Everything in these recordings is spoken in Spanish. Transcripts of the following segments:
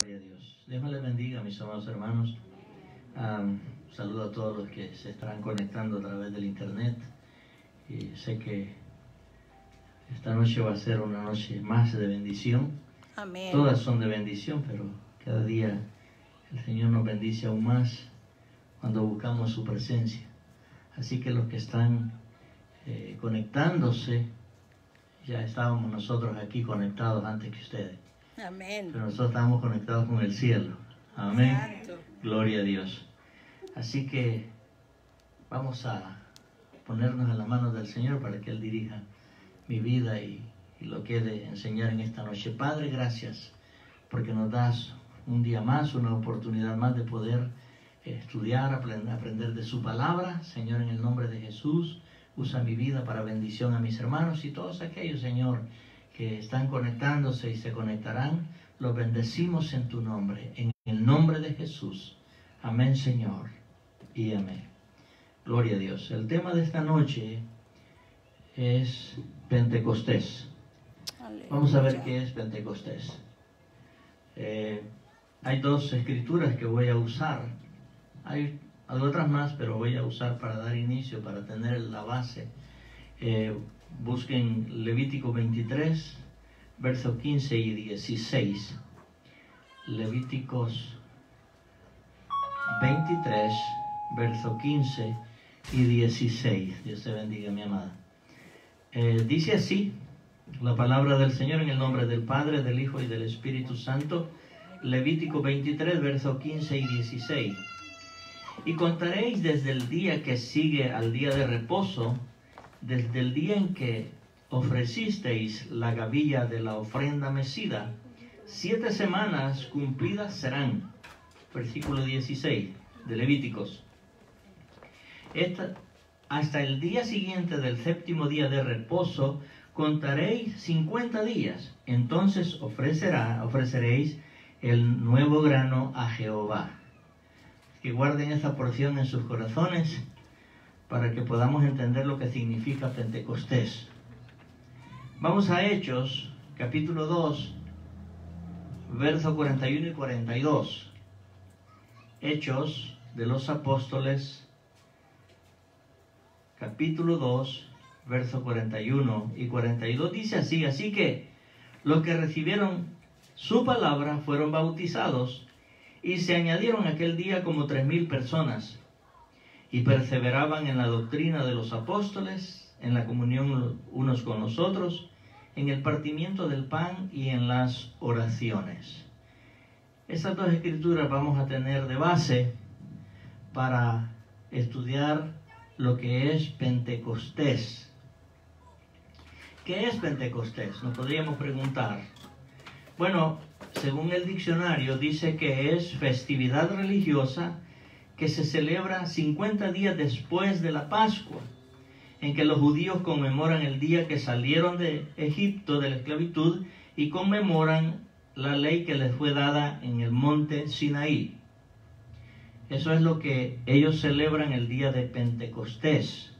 Gloria a Dios. Dios me les bendiga, mis amados hermanos. Saludo a todos los que se estarán conectando a través del internet. Y sé que esta noche va a ser una noche más de bendición. Amén. Todas son de bendición, pero cada día el Señor nos bendice aún más cuando buscamos su presencia. Así que los que están conectándose, ya estábamos nosotros aquí conectados antes que ustedes. Amén. Pero nosotros estamos conectados con el cielo. Amén. Santo. Gloria a Dios. Así que vamos a ponernos en las manos del Señor para que Él dirija mi vida y lo que he de enseñar en esta noche. Padre, gracias porque nos das un día más, una oportunidad más de poder estudiar, aprender de su palabra. Señor, en el nombre de Jesús, usa mi vida para bendición a mis hermanos y todos aquellos, Señor, que están conectándose y se conectarán. Los bendecimos en tu nombre, en el nombre de Jesús. Amén, Señor, y amén. Gloria a Dios. El tema de esta noche es Pentecostés. Aleluya. Vamos a ver qué es Pentecostés. Hay dos escrituras que voy a usar. Hay otras más, pero voy a usar para dar inicio, para tener la base. Busquen Levítico 23, versos 15 y 16. Levíticos 23, versos 15 y 16. Dios te bendiga, mi amada. Dice así la palabra del Señor en el nombre del Padre, del Hijo y del Espíritu Santo. Levítico 23, versos 15 y 16. Y contaréis desde el día que sigue al día de reposo, desde el día en que ofrecisteis la gavilla de la ofrenda mecida, 7 semanas cumplidas serán. Versículo 16 de Levíticos. Hasta el día siguiente del séptimo día de reposo contaréis 50 días. Entonces ofreceréis el nuevo grano a Jehová. Que guarden esta porción en sus corazones para que podamos entender lo que significa Pentecostés. Vamos a Hechos, capítulo 2, versos 41 y 42. Hechos de los Apóstoles, capítulo 2, versos 41 y 42, dice así: así que los que recibieron su palabra fueron bautizados, y se añadieron aquel día como 3,000 personas, y perseveraban en la doctrina de los apóstoles, en la comunión unos con los otros, en el partimiento del pan y en las oraciones. Estas dos escrituras vamos a tener de base para estudiar lo que es Pentecostés. ¿Qué es Pentecostés? Nos podríamos preguntar. Bueno, según el diccionario, dice que es festividad religiosa que se celebra 50 días después de la Pascua, en que los judíos conmemoran el día que salieron de Egipto, de la esclavitud, y conmemoran la ley que les fue dada en el monte Sinaí. Eso es lo que ellos celebran el día de Pentecostés.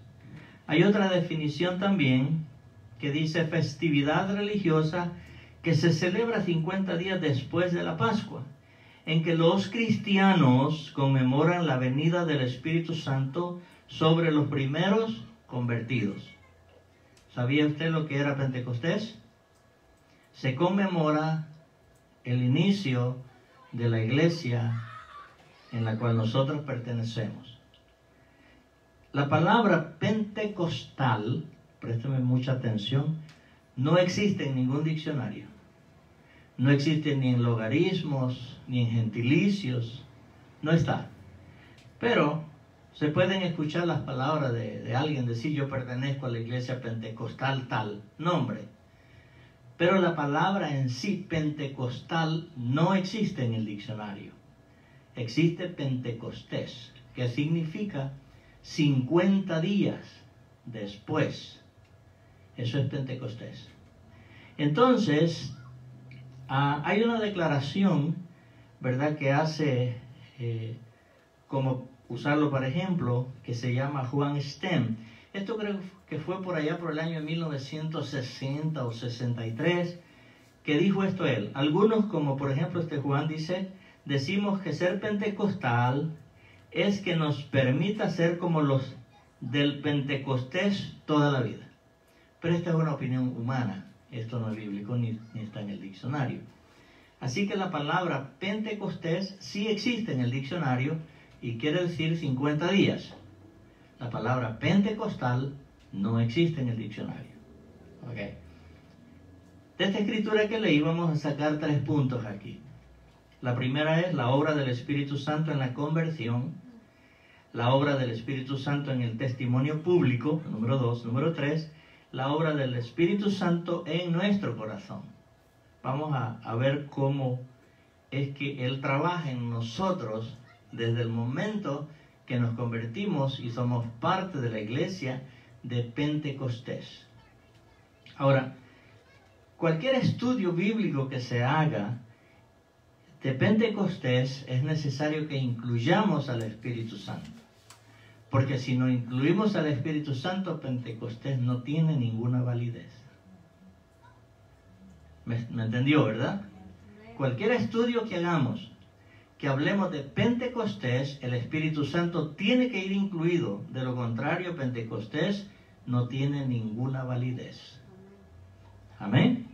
Hay otra definición también que dice festividad religiosa que se celebra 50 días después de la Pascua, en que los cristianos conmemoran la venida del Espíritu Santo sobre los primeros convertidos. ¿Sabía usted lo que era Pentecostés? Se conmemora el inicio de la iglesia en la cual nosotros pertenecemos. La palabra pentecostal, présteme mucha atención, no existe en ningún diccionario. No existe ni en logarismos, ni en gentilicios. No está. Pero se pueden escuchar las palabras de alguien decir: yo pertenezco a la iglesia pentecostal tal nombre. Pero la palabra en sí, pentecostal, no existe en el diccionario. Existe Pentecostés, que significa 50 días después. Eso es Pentecostés. Entonces, hay una declaración, ¿verdad?, que hace, como usarlo para ejemplo, que se llama Juan Stem. Esto creo que fue por allá por el año 1960 o 63, que dijo esto él. Algunos, como por ejemplo este Juan dice, decimos que ser pentecostal es que nos permita ser como los del Pentecostés toda la vida. Pero esta es una opinión humana, esto no es bíblico ni está en el diccionario. Así que la palabra Pentecostés sí existe en el diccionario y quiere decir 50 días. La palabra pentecostal no existe en el diccionario. Okay. De esta escritura que leí vamos a sacar 3 puntos aquí. La primera es la obra del Espíritu Santo en la conversión, la obra del Espíritu Santo en el testimonio público, número 2. Número 3, la obra del Espíritu Santo en nuestro corazón. Vamos a ver cómo es que Él trabaja en nosotros desde el momento que nos convertimos y somos parte de la iglesia de Pentecostés. Ahora, cualquier estudio bíblico que se haga de Pentecostés es necesario que incluyamos al Espíritu Santo. Porque si no incluimos al Espíritu Santo, Pentecostés no tiene ninguna validez. ¿Me entendió, verdad? Cualquier estudio que hagamos, que hablemos de Pentecostés, el Espíritu Santo tiene que ir incluido. De lo contrario, Pentecostés no tiene ninguna validez. Amén.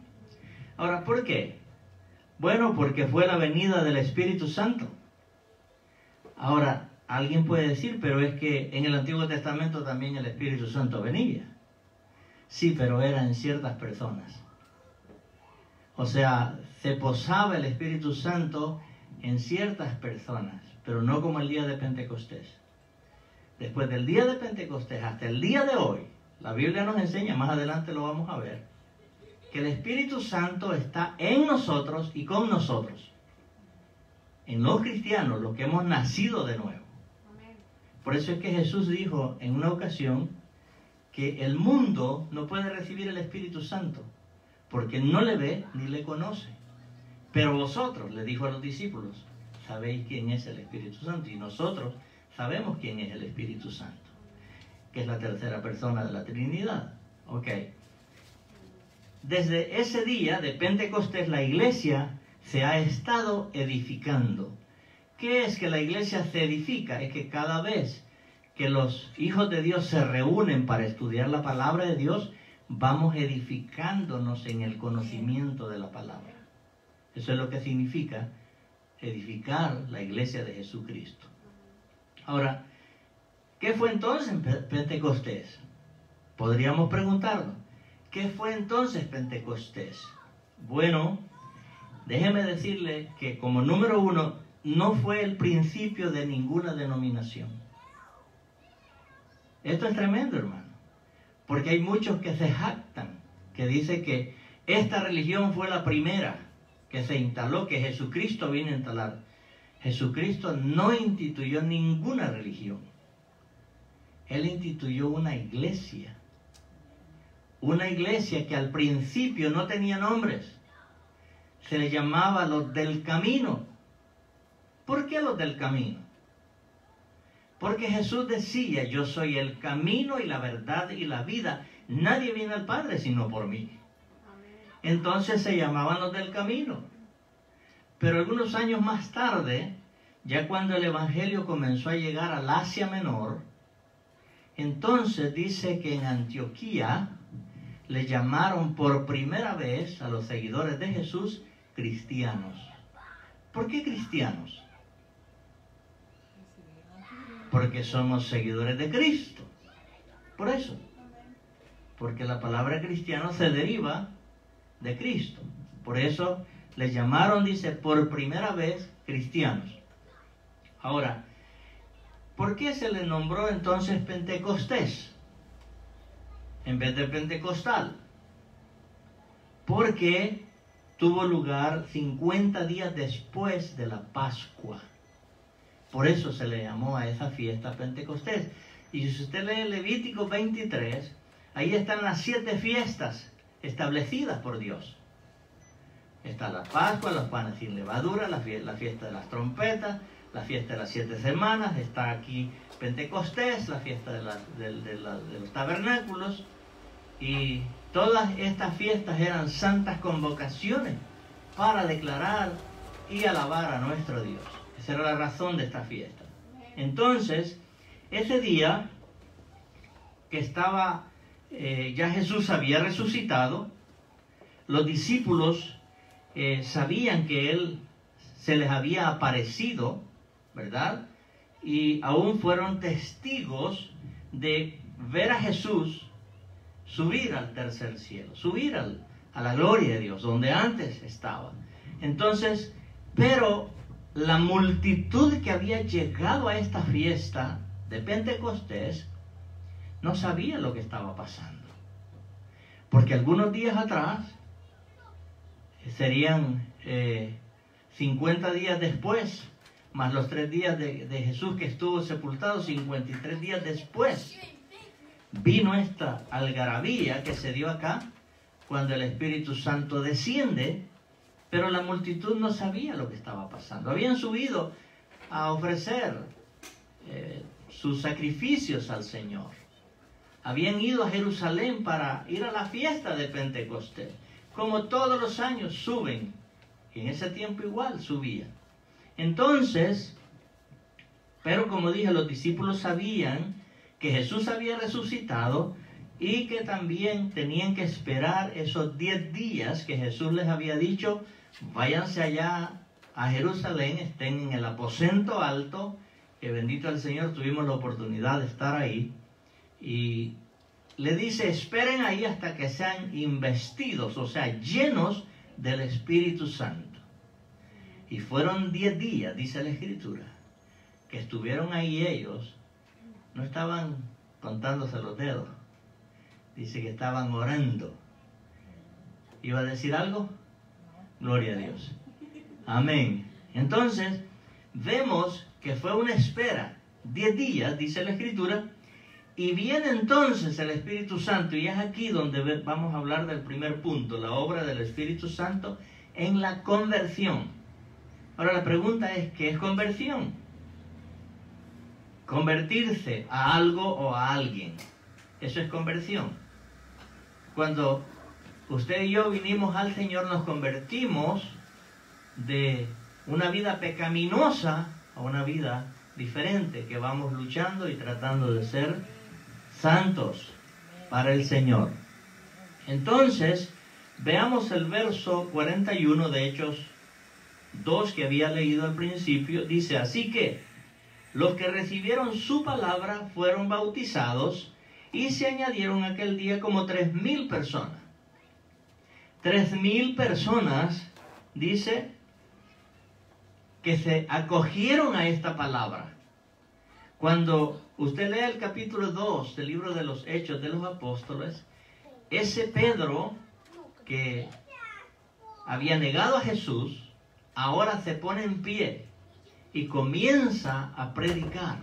Ahora, ¿por qué? Bueno, porque fue la venida del Espíritu Santo. Ahora, alguien puede decir, pero es que en el Antiguo Testamento también el Espíritu Santo venía. Sí, pero era en ciertas personas. O sea, se posaba el Espíritu Santo en ciertas personas, pero no como el día de Pentecostés. Después del día de Pentecostés hasta el día de hoy, la Biblia nos enseña, más adelante lo vamos a ver, que el Espíritu Santo está en nosotros y con nosotros. En los cristianos, los que hemos nacido de nuevo. Por eso es que Jesús dijo en una ocasión que el mundo no puede recibir el Espíritu Santo, porque no le ve ni le conoce. Pero vosotros, le dijo a los discípulos, sabéis quién es el Espíritu Santo, y nosotros sabemos quién es el Espíritu Santo, que es la tercera persona de la Trinidad. Ok. Desde ese día de Pentecostés, la iglesia se ha estado edificando. ¿Qué es que la iglesia se edifica? Es que cada vez que los hijos de Dios se reúnen para estudiar la palabra de Dios, vamos edificándonos en el conocimiento de la palabra. Eso es lo que significa edificar la iglesia de Jesucristo. Ahora, ¿qué fue entonces Pentecostés? Podríamos preguntarnos, ¿qué fue entonces Pentecostés? Bueno, déjeme decirle que como número 1, no fue el principio de ninguna denominación. Esto es tremendo, hermano. Porque hay muchos que se jactan, que dicen que esta religión fue la primera que se instaló, que Jesucristo vino a instalar. Jesucristo no instituyó ninguna religión. Él instituyó una iglesia. Una iglesia que al principio no tenía nombres. Se le llamaba los del camino. ¿Por qué los del camino? Porque Jesús decía, yo soy el camino y la verdad y la vida. Nadie viene al Padre sino por mí. Entonces se llamaban los del camino. Pero algunos años más tarde, ya cuando el Evangelio comenzó a llegar al Asia Menor, entonces dice que en Antioquía le llamaron por primera vez a los seguidores de Jesús cristianos. ¿Por qué cristianos? Porque somos seguidores de Cristo. Por eso. Porque la palabra cristiano se deriva de Cristo. Por eso les llamaron, dice, por primera vez cristianos. Ahora, ¿por qué se le nombró entonces Pentecostés en vez de Pentecostal? Porque tuvo lugar 50 días después de la Pascua. Por eso se le llamó a esa fiesta Pentecostés. Y si usted lee Levítico 23, ahí están las 7 fiestas establecidas por Dios. Está la Pascua, los panes sin levadura, la fiesta de las trompetas, la fiesta de las 7 semanas, está aquí Pentecostés, la fiesta de los tabernáculos, y Todas estas fiestas eran santas convocaciones para declarar y alabar a nuestro Dios. Esa era la razón de esta fiesta. Entonces, ese día que estaba, ya Jesús había resucitado, los discípulos sabían que Él se les había aparecido, ¿verdad? Y aún fueron testigos de ver a Jesús subir al tercer cielo, subir a la gloria de Dios, donde antes estaba. Entonces, pero la multitud que había llegado a esta fiesta de Pentecostés no sabía lo que estaba pasando. Porque algunos días atrás, serían 50 días después, más los 3 días de Jesús que estuvo sepultado, 53 días después, vino esta algarabía que se dio acá, cuando el Espíritu Santo desciende, pero la multitud no sabía lo que estaba pasando. Habían subido a ofrecer sus sacrificios al Señor. Habían ido a Jerusalén para ir a la fiesta de Pentecostés. Como todos los años suben, y en ese tiempo igual subían. Entonces, pero como dije, los discípulos sabían que Jesús había resucitado y que también tenían que esperar esos 10 días que Jesús les había dicho: váyanse allá a Jerusalén, estén en el aposento alto, que bendito el Señor, tuvimos la oportunidad de estar ahí, y le dice: esperen ahí hasta que sean investidos, o sea, llenos del Espíritu Santo. Y fueron 10 días, dice la Escritura, que estuvieron ahí ellos. No estaban contándose los dedos, dice que estaban orando. ¿Iba a decir algo? Gloria a Dios. Amén. Entonces, vemos que fue una espera, 10 días, dice la Escritura, y viene entonces el Espíritu Santo, y es aquí donde vamos a hablar del primer punto, la obra del Espíritu Santo en la conversión. Ahora la pregunta es, ¿qué es conversión? Convertirse a algo o a alguien, eso es conversión. Cuando usted y yo vinimos al Señor, nos convertimos de una vida pecaminosa a una vida diferente, que vamos luchando y tratando de ser santos para el Señor. Entonces, veamos el verso 41 de Hechos 2 que había leído al principio. Dice: así que los que recibieron su palabra fueron bautizados, y se añadieron aquel día como 3,000 personas. 3,000 personas, dice, que se acogieron a esta palabra. Cuando usted lee el capítulo 2 del libro de los Hechos de los Apóstoles, ese Pedro que había negado a Jesús, ahora se pone en pie y comienza a predicar.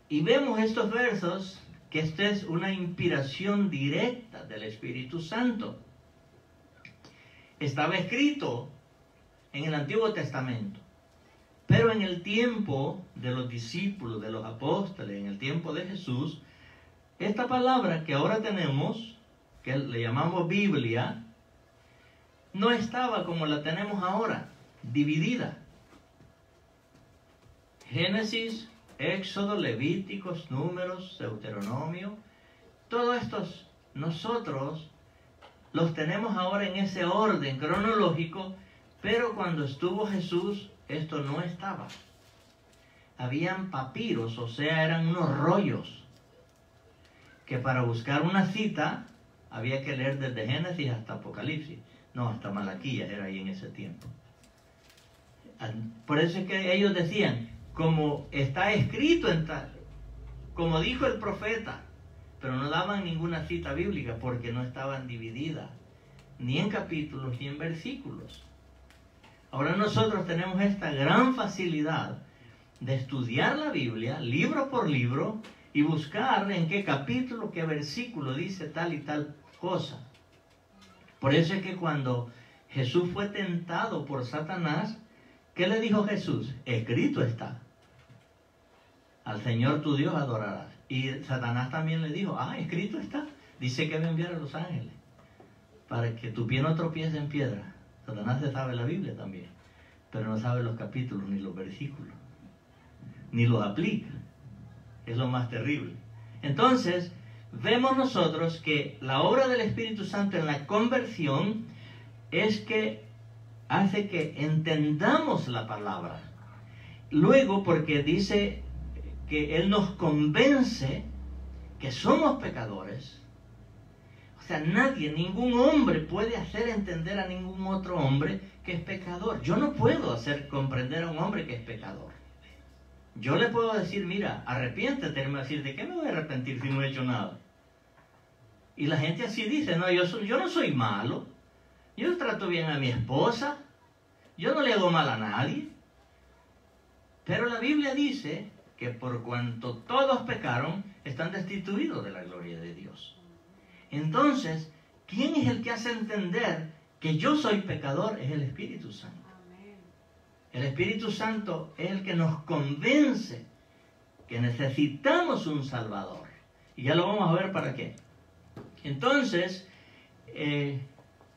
Y vemos estos versos, que esta es una inspiración directa del Espíritu Santo. Estaba escrito en el Antiguo Testamento, pero en el tiempo de los discípulos, de los apóstoles, en el tiempo de Jesús, esta palabra que ahora tenemos, que le llamamos Biblia, no estaba como la tenemos ahora, dividida. Génesis, Éxodo, Levíticos, Números, Deuteronomio, todos estos nosotros los tenemos ahora en ese orden cronológico, pero cuando estuvo Jesús esto no estaba. Habían papiros, o sea, eran unos rollos que para buscar una cita había que leer desde Génesis hasta Apocalipsis. No, hasta Malaquías era ahí en ese tiempo. Por eso es que ellos decían, como está escrito en tal, como dijo el profeta, pero no daban ninguna cita bíblica porque no estaban divididas, ni en capítulos ni en versículos. Ahora nosotros tenemos esta gran facilidad de estudiar la Biblia, libro por libro, y buscar en qué capítulo, qué versículo dice tal y tal cosa. Por eso es que cuando Jesús fue tentado por Satanás, ¿qué le dijo Jesús? Escrito está: al Señor tu Dios adorarás. Y Satanás también le dijo: escrito está, dice que va a enviar a los ángeles para que tu pie no tropiece en piedra. Satanás se sabe la Biblia también, pero no sabe los capítulos ni los versículos, ni los aplica. Es lo más terrible. Entonces, vemos nosotros que la obra del Espíritu Santo en la conversión es que hace que entendamos la palabra. Luego, porque dice que Él nos convence que somos pecadores. O sea, nadie, ningún hombre puede hacer entender a ningún otro hombre que es pecador. Yo no puedo hacer comprender a un hombre que es pecador. Yo le puedo decir, mira, arrepiéntete. Él me va a decir, ¿de qué me voy a arrepentir si no he hecho nada? Y la gente así dice, no, yo no soy malo. Yo trato bien a mi esposa. Yo no le hago mal a nadie. Pero la Biblia dice que por cuanto todos pecaron, están destituidos de la gloria de Dios. Entonces, ¿quién es el que hace entender que yo soy pecador? Es el Espíritu Santo. El Espíritu Santo es el que nos convence que necesitamos un Salvador. Y ya lo vamos a ver para qué. Entonces,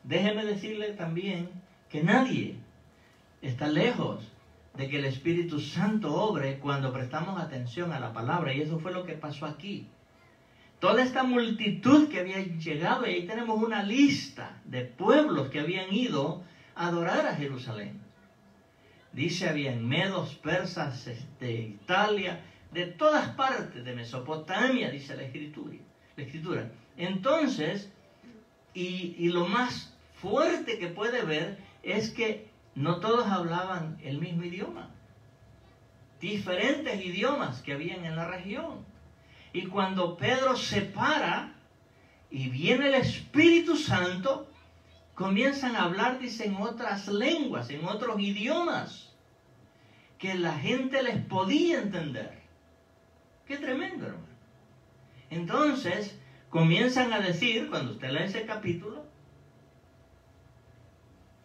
déjeme decirle también que nadie está llegos de que el Espíritu Santo obre cuando prestamos atención a la palabra. Y eso fue lo que pasó aquí. Toda esta multitud que había llegado, y ahí tenemos una lista de pueblos que habían ido a adorar a Jerusalén. Dice, habían medos, persas, Italia, de todas partes, de Mesopotamia, dice la escritura. Entonces, y lo más fuerte que puede ver es que no todos hablaban el mismo idioma. Diferentes idiomas que habían en la región. Y cuando Pedro se para y viene el Espíritu Santo, comienzan a hablar, dicen, otras lenguas, en otros idiomas, que la gente les podía entender. Qué tremendo, hermano. Entonces, comienzan a decir, cuando usted lee ese capítulo,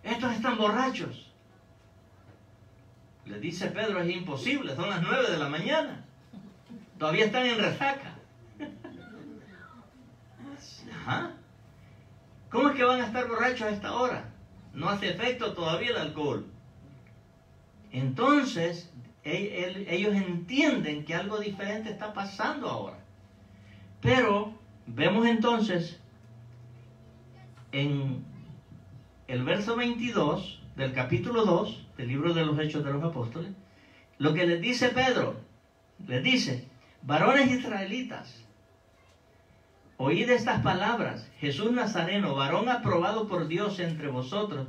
estos están borrachos. Le dice Pedro, es imposible, son las 9 de la mañana. Todavía están en resaca. Ajá. ¿Cómo es que van a estar borrachos a esta hora? No hace efecto todavía el alcohol. Entonces, ellos entienden que algo diferente está pasando ahora. Pero vemos entonces en el verso 22 del capítulo 2 del libro de los Hechos de los Apóstoles, lo que les dice Pedro, les dice, varones israelitas, oíd estas palabras, Jesús Nazareno, varón aprobado por Dios entre vosotros,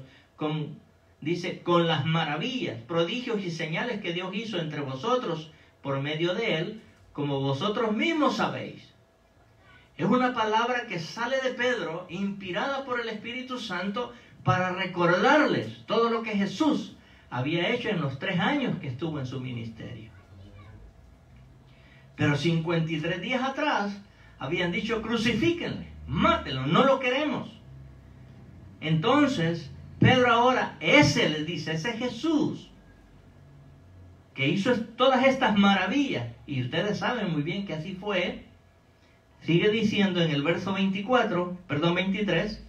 dice, con las maravillas, prodigios y señales que Dios hizo entre vosotros por medio de él, como vosotros mismos sabéis. Es una palabra que sale de Pedro, inspirada por el Espíritu Santo, para recordarles todo lo que Jesús había hecho en los 3 años que estuvo en su ministerio. Pero 53 días atrás habían dicho, crucifíquenle, mátenlo, no lo queremos. Entonces, Pedro ahora, ese les dice, ese Jesús, que hizo todas estas maravillas, y ustedes saben muy bien que así fue, sigue diciendo en el verso 23,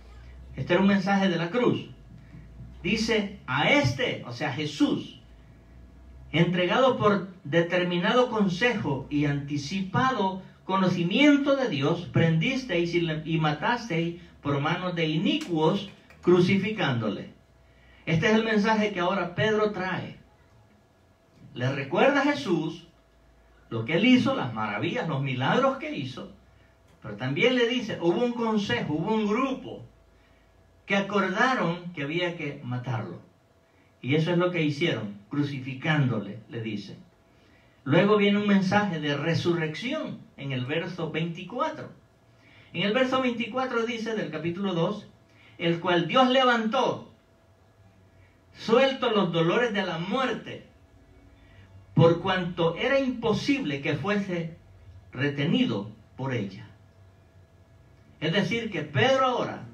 este era un mensaje de la cruz. Dice, a este, o sea, Jesús, entregado por determinado consejo y anticipado conocimiento de Dios, prendisteis y matasteis por manos de inicuos, crucificándole. Este es el mensaje que ahora Pedro trae. Le recuerda a Jesús lo que él hizo, las maravillas, los milagros que hizo, pero también le dice, hubo un consejo, hubo un grupo que acordaron que había que matarlo. Y eso es lo que hicieron, crucificándole, le dice. Luego viene un mensaje de resurrección en el verso 24. En el verso 24 dice del capítulo 2, el cual Dios levantó, suelto los dolores de la muerte, por cuanto era imposible que fuese retenido por ella. Es decir, que Pedro ahora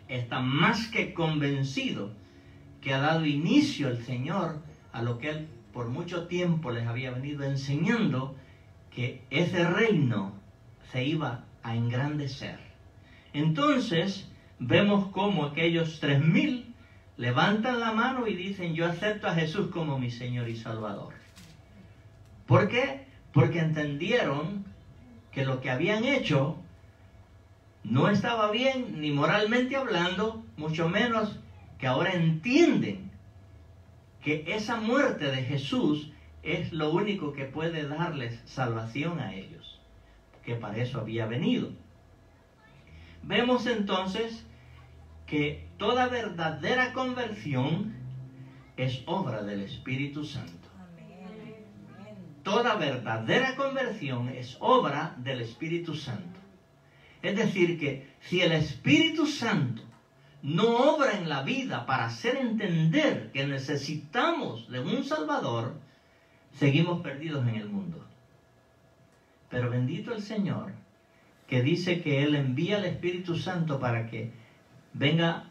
está más que convencido que ha dado inicio el Señor a lo que él por mucho tiempo les había venido enseñando, que ese reino se iba a engrandecer. Entonces vemos cómo aquellos 3,000 levantan la mano y dicen: yo acepto a Jesús como mi Señor y Salvador. ¿Por qué? Porque entendieron que lo que habían hecho no estaba bien, ni moralmente hablando, mucho menos que ahora entienden que esa muerte de Jesús es lo único que puede darles salvación a ellos, que para eso había venido. Vemos entonces que toda verdadera conversión es obra del Espíritu Santo. Toda verdadera conversión es obra del Espíritu Santo. Es decir, que si el Espíritu Santo no obra en la vida para hacer entender que necesitamos de un Salvador, seguimos perdidos en el mundo. Pero bendito el Señor, que dice que Él envía al Espíritu Santo para que venga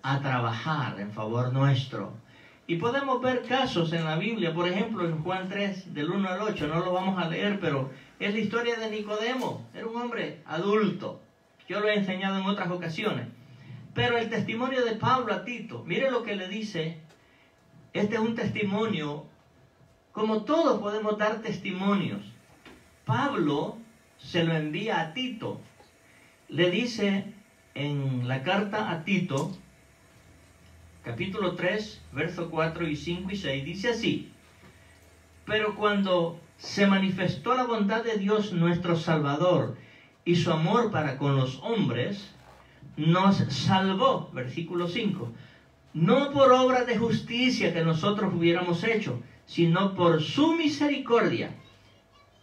a trabajar en favor nuestro. Y podemos ver casos en la Biblia, por ejemplo en Juan 3, del 1 al 8, no lo vamos a leer, pero es la historia de Nicodemo. Era un hombre adulto, yo lo he enseñado en otras ocasiones. Pero el testimonio de Pablo a Tito, mire lo que le dice. Este es un testimonio, como todos podemos dar testimonios. Pablo se lo envía a Tito. Le dice en la carta a Tito, capítulo 3, versos 4 y 5 y 6, dice así: pero cuando se manifestó la bondad de Dios nuestro Salvador y su amor para con los hombres, nos salvó, versículo 5, no por obra de justicia que nosotros hubiéramos hecho, sino por su misericordia.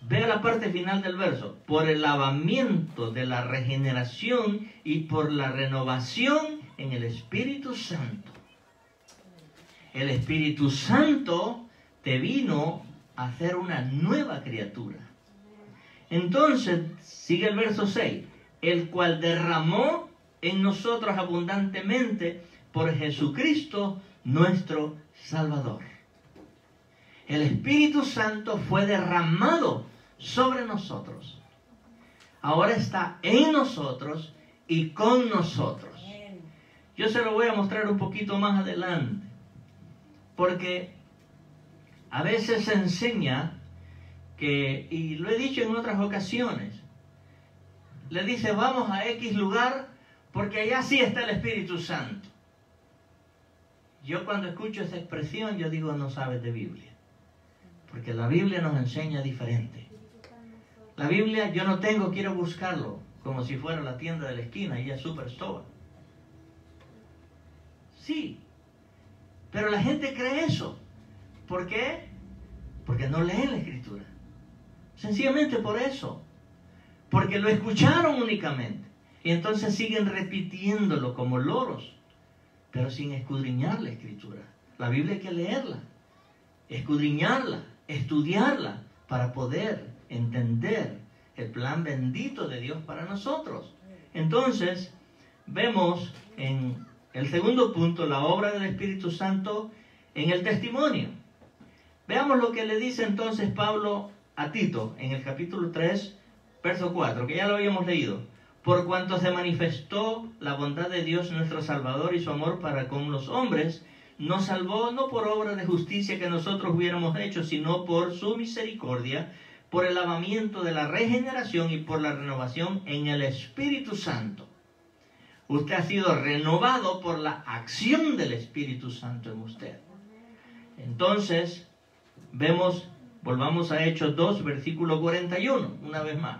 Vea la parte final del verso: por el lavamiento de la regeneración y por la renovación en el Espíritu Santo. El Espíritu Santo te vino a hacer una nueva criatura. Entonces, sigue el verso 6, el cual derramó en nosotros abundantemente por Jesucristo nuestro Salvador. El Espíritu Santo fue derramado sobre nosotros. Ahora está en nosotros y con nosotros. Yo se lo voy a mostrar un poquito más adelante, porque a veces se enseña que, y lo he dicho en otras ocasiones, le dice: vamos a X lugar porque allá sí está el Espíritu Santo. Yo cuando escucho esa expresión, yo digo: no sabes de Biblia, porque la Biblia nos enseña diferente. La Biblia yo no tengo, quiero buscarlo, como si fuera la tienda de la esquina y es Superstore. Sí, pero la gente cree eso. ¿Por qué? Porque no leen la Escritura. Sencillamente por eso. Porque lo escucharon únicamente. Y entonces siguen repitiéndolo como loros, pero sin escudriñar la Escritura. La Biblia hay que leerla, escudriñarla, estudiarla, para poder entender el plan bendito de Dios para nosotros. Entonces, vemos en el segundo punto la obra del Espíritu Santo en el testimonio. Veamos lo que le dice entonces Pablo a Tito en el capítulo 3, verso 4, que ya lo habíamos leído. Por cuanto se manifestó la bondad de Dios nuestro Salvador y su amor para con los hombres, nos salvó no por obra de justicia que nosotros hubiéramos hecho, sino por su misericordia, por el lavamiento de la regeneración y por la renovación en el Espíritu Santo. Usted ha sido renovado por la acción del Espíritu Santo en usted. Entonces, volvamos a Hechos 2, versículo 41, una vez más.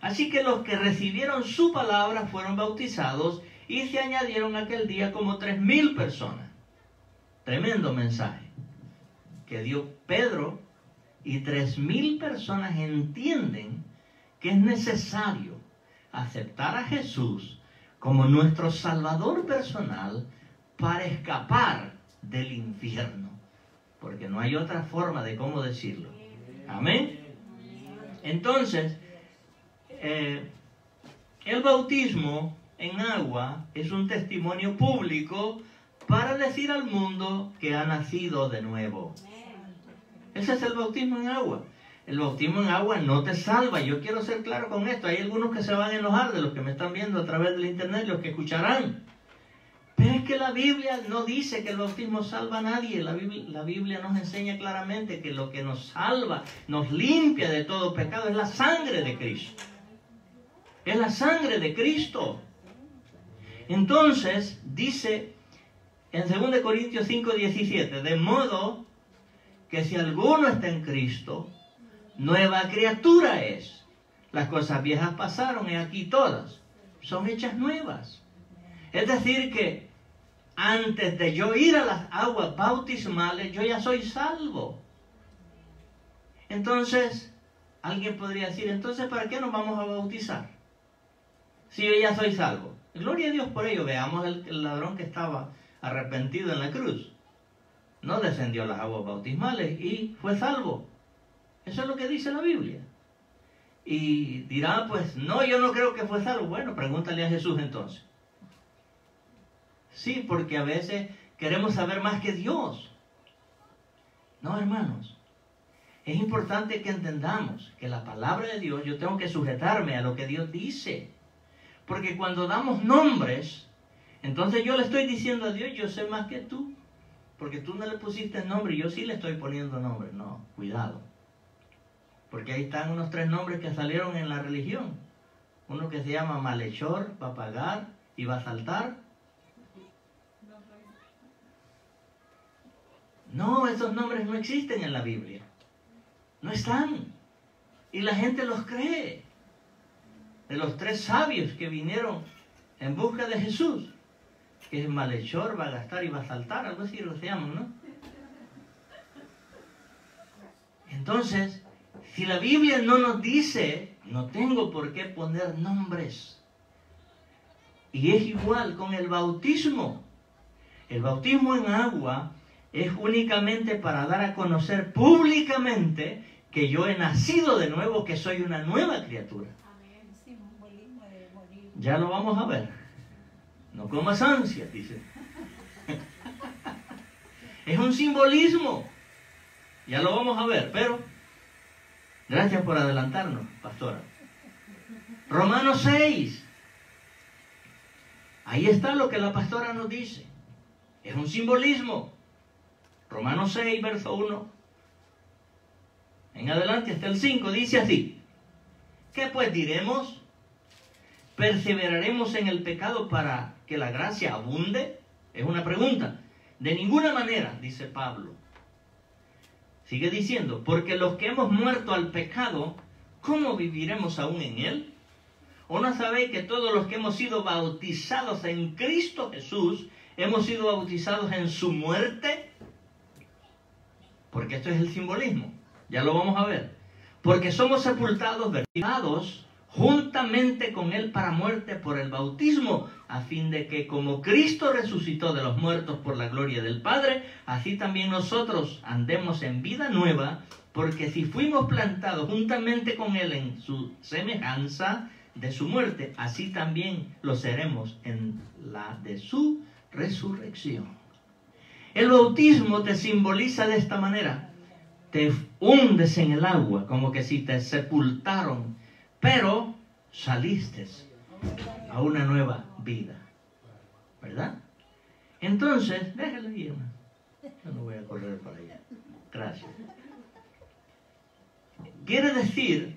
Así que los que recibieron su palabra fueron bautizados y se añadieron aquel día como 3,000 personas. Tremendo mensaje que dio Pedro, y 3,000 personas entienden que es necesario aceptar a Jesús como nuestro Salvador personal para escapar del infierno, porque no hay otra forma de cómo decirlo. Amén. Entonces, el bautismo en agua es un testimonio público para decir al mundo que ha nacido de nuevo. Ese es el bautismo en agua. el bautismo en agua no te salva. Yo quiero ser claro con esto. Hay algunos que se van a enojar de los que me están viendo a través del internet, los que escucharán. Pero es que la Biblia no dice que el bautismo salva a nadie. La Biblia nos enseña claramente que lo que nos salva, nos limpia de todo pecado, es la sangre de Cristo. Es la sangre de Cristo. Entonces, dice en 2 Corintios 5:17, de modo que si alguno está en Cristo, nueva criatura es. Las cosas viejas pasaron y aquí todas son hechas nuevas. Es decir que antes de yo ir a las aguas bautismales, yo ya soy salvo. Entonces, alguien podría decir, entonces, ¿para qué nos vamos a bautizar? Si yo ya soy salvo. Gloria a Dios por ello. Veamos el ladrón que estaba arrepentido en la cruz. No descendió a las aguas bautismales y fue salvo. Eso es lo que dice la Biblia. Y dirá, pues, no, yo no creo que fue salvo. Bueno, pregúntale a Jesús entonces. Sí, porque a veces queremos saber más que Dios. No, hermanos. Es importante que entendamos que la palabra de Dios, yo tengo que sujetarme a lo que Dios dice. Porque cuando damos nombres, entonces yo le estoy diciendo a Dios, yo sé más que tú. Porque tú no le pusiste nombre y yo sí le estoy poniendo nombre. No, cuidado. Porque ahí están unos 3 nombres que salieron en la religión. Uno que se llama malhechor, va a pagar y va a saltar. No, esos nombres no existen en la Biblia. No están. Y la gente los cree. De los 3 sabios que vinieron en busca de Jesús, que es malhechor, va a gastar y va a saltar, algo así lo se llaman, ¿no? Entonces, si la Biblia no nos dice, no tengo por qué poner nombres. Y es igual con el bautismo. El bautismo en agua es únicamente para dar a conocer públicamente que yo he nacido de nuevo, que soy una nueva criatura. Ya lo vamos a ver. No comas ansias, dice. Es un simbolismo. Ya lo vamos a ver, pero gracias por adelantarnos, pastora. Romanos 6. Ahí está lo que la pastora nos dice. Es un simbolismo. Romanos 6, verso 1. En adelante hasta el 5 dice así. ¿Qué pues diremos? ¿Perseveraremos en el pecado para que la gracia abunde? Es una pregunta. De ninguna manera, dice Pablo. Sigue diciendo, porque los que hemos muerto al pecado, ¿cómo viviremos aún en él? ¿O no sabéis que todos los que hemos sido bautizados en Cristo Jesús, hemos sido bautizados en su muerte? Porque esto es el simbolismo. Ya lo vamos a ver. Porque somos sepultados, vertidos juntamente con él para muerte por el bautismo, a fin de que como Cristo resucitó de los muertos por la gloria del Padre, así también nosotros andemos en vida nueva, porque si fuimos plantados juntamente con él en su semejanza de su muerte, así también lo seremos en la de su resurrección. El bautismo te simboliza de esta manera. Te hundes en el agua, como que si te sepultaron, pero saliste a una nueva vida, ¿verdad? Entonces, déjale ir, hermano. Yo no voy a correr para allá. Gracias. Quiere decir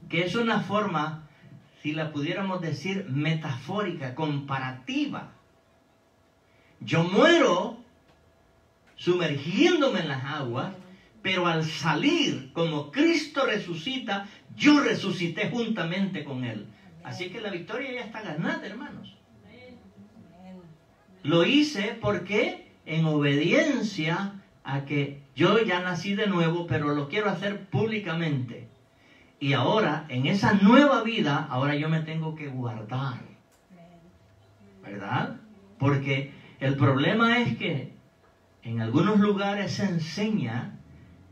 que es una forma, si la pudiéramos decir, metafórica, comparativa. Yo muero sumergiéndome en las aguas, pero al salir, como Cristo resucita, yo resucité juntamente con él. Así que la victoria ya está ganada, hermanos. Lo hice porque en obediencia a que yo ya nací de nuevo, pero lo quiero hacer públicamente. Y ahora, en esa nueva vida, ahora yo me tengo que guardar. ¿Verdad? Porque el problema es que en algunos lugares se enseña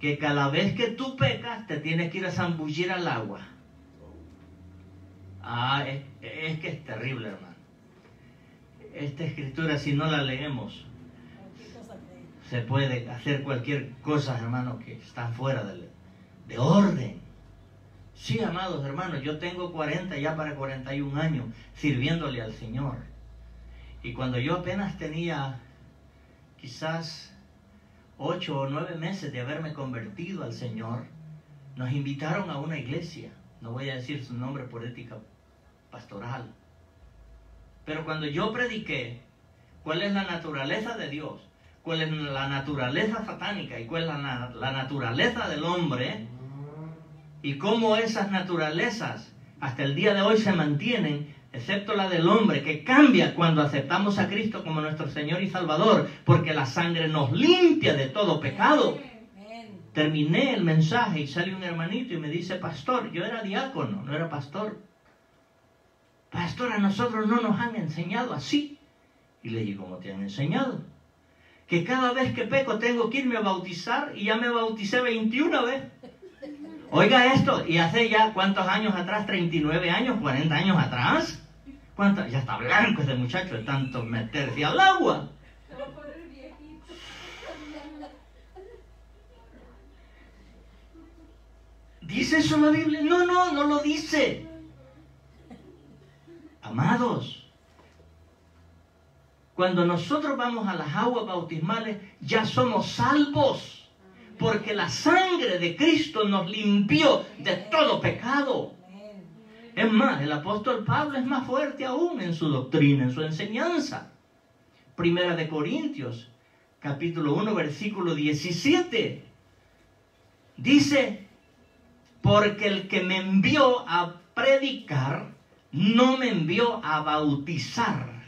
que cada vez que tú pecas, te tienes que ir a zambullir al agua. Es que es terrible, hermano. Esta escritura, si no la leemos, se puede hacer cualquier cosa, hermano, que está fuera de orden. Sí, amados hermanos, yo tengo 40, ya para 41 años, sirviéndole al Señor. Y cuando yo apenas tenía quizás 8 o 9 meses de haberme convertido al Señor, nos invitaron a una iglesia. No voy a decir su nombre por ética pastoral. Pero cuando yo prediqué cuál es la naturaleza de Dios, cuál es la naturaleza satánica y cuál es la naturaleza del hombre, y cómo esas naturalezas hasta el día de hoy se mantienen, excepto la del hombre, que cambia cuando aceptamos a Cristo como nuestro Señor y Salvador, porque la sangre nos limpia de todo pecado. Terminé el mensaje y sale un hermanito y me dice, pastor, yo era diácono, no era pastor. Pastor, a nosotros no nos han enseñado así. Y le dije, ¿cómo te han enseñado? Que cada vez que peco tengo que irme a bautizar, y ya me bauticé 21 veces. Oiga esto, y hace ya, ¿cuántos años atrás? 39 años, 40 años atrás. ¿Cuántos? Ya está blanco ese muchacho de tanto meterse al agua. ¿Dice eso la Biblia? No, no lo dice. Amados, cuando nosotros vamos a las aguas bautismales, ya somos salvos. Porque la sangre de Cristo nos limpió de todo pecado. Es más, el apóstol Pablo es más fuerte aún en su doctrina, en su enseñanza. Primera de Corintios, capítulo 1, versículo 17. Dice, porque el que me envió a predicar, no me envió a bautizar,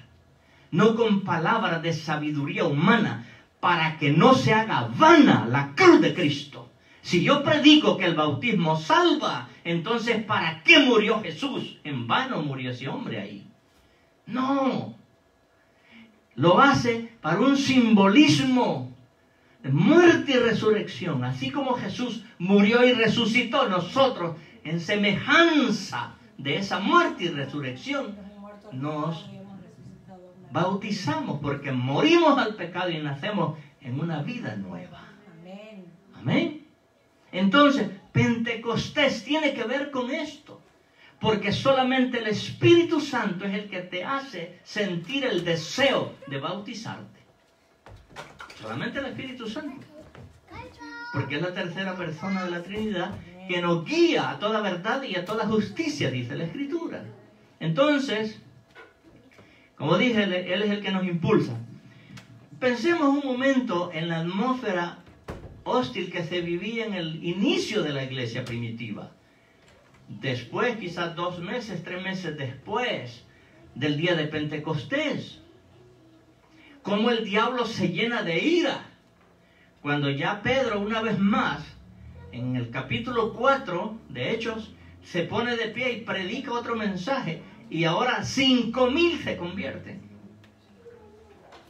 no con palabras de sabiduría humana, para que no se haga vana la cruz de Cristo. Si yo predico que el bautismo salva, entonces ¿para qué murió Jesús? En vano murió ese hombre ahí. No. Lo hace para un simbolismo de muerte y resurrección. Así como Jesús murió y resucitó, nosotros en semejanza de esa muerte y resurrección nos bautizamos, porque morimos al pecado y nacemos en una vida nueva. Amén. Amén. Entonces, Pentecostés tiene que ver con esto, porque solamente el Espíritu Santo es el que te hace sentir el deseo de bautizarte. Solamente el Espíritu Santo, porque es la tercera persona de la Trinidad que nos guía a toda verdad y a toda justicia, dice la Escritura. Entonces, como dije, Él es el que nos impulsa. Pensemos un momento en la atmósfera hostil que se vivía en el inicio de la iglesia primitiva. Después, quizás 2 meses, 3 meses después del día de Pentecostés. Cómo el diablo se llena de ira. Cuando ya Pedro, una vez más, en el capítulo 4 de Hechos, se pone de pie y predica otro mensaje. Y ahora 5,000 se convierten.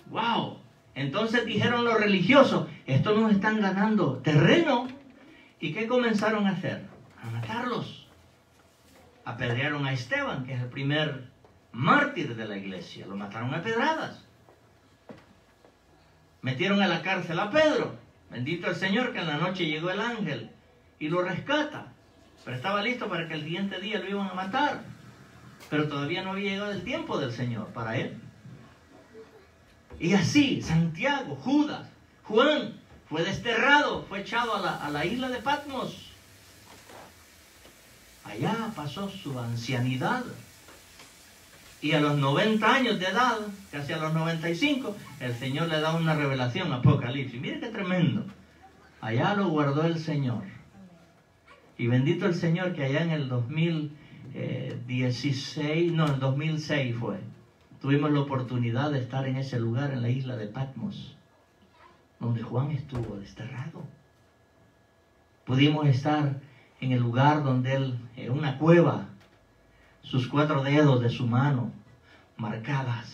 ¡Wow! Entonces dijeron los religiosos, estos nos están ganando terreno. ¿Y qué comenzaron a hacer? A matarlos. Apedrearon a Esteban, que es el primer mártir de la iglesia. Lo mataron a pedradas. Metieron a la cárcel a Pedro. Bendito el Señor, que en la noche llegó el ángel y lo rescata. Pero estaba listo para que el siguiente día lo iban a matar. Pero todavía no había llegado el tiempo del Señor para él. Y así, Santiago, Judas, Juan, fue desterrado, fue echado a la isla de Patmos. Allá pasó su ancianidad. Y a los 90 años de edad, casi a los 95, el Señor le da una revelación, Apocalipsis. Mire qué tremendo. Allá lo guardó el Señor. Y bendito el Señor que allá en el 2006 fue. Tuvimos la oportunidad de estar en ese lugar, en la isla de Patmos, donde Juan estuvo desterrado. Pudimos estar en el lugar donde él, en una cueva, sus 4 dedos de su mano marcadas,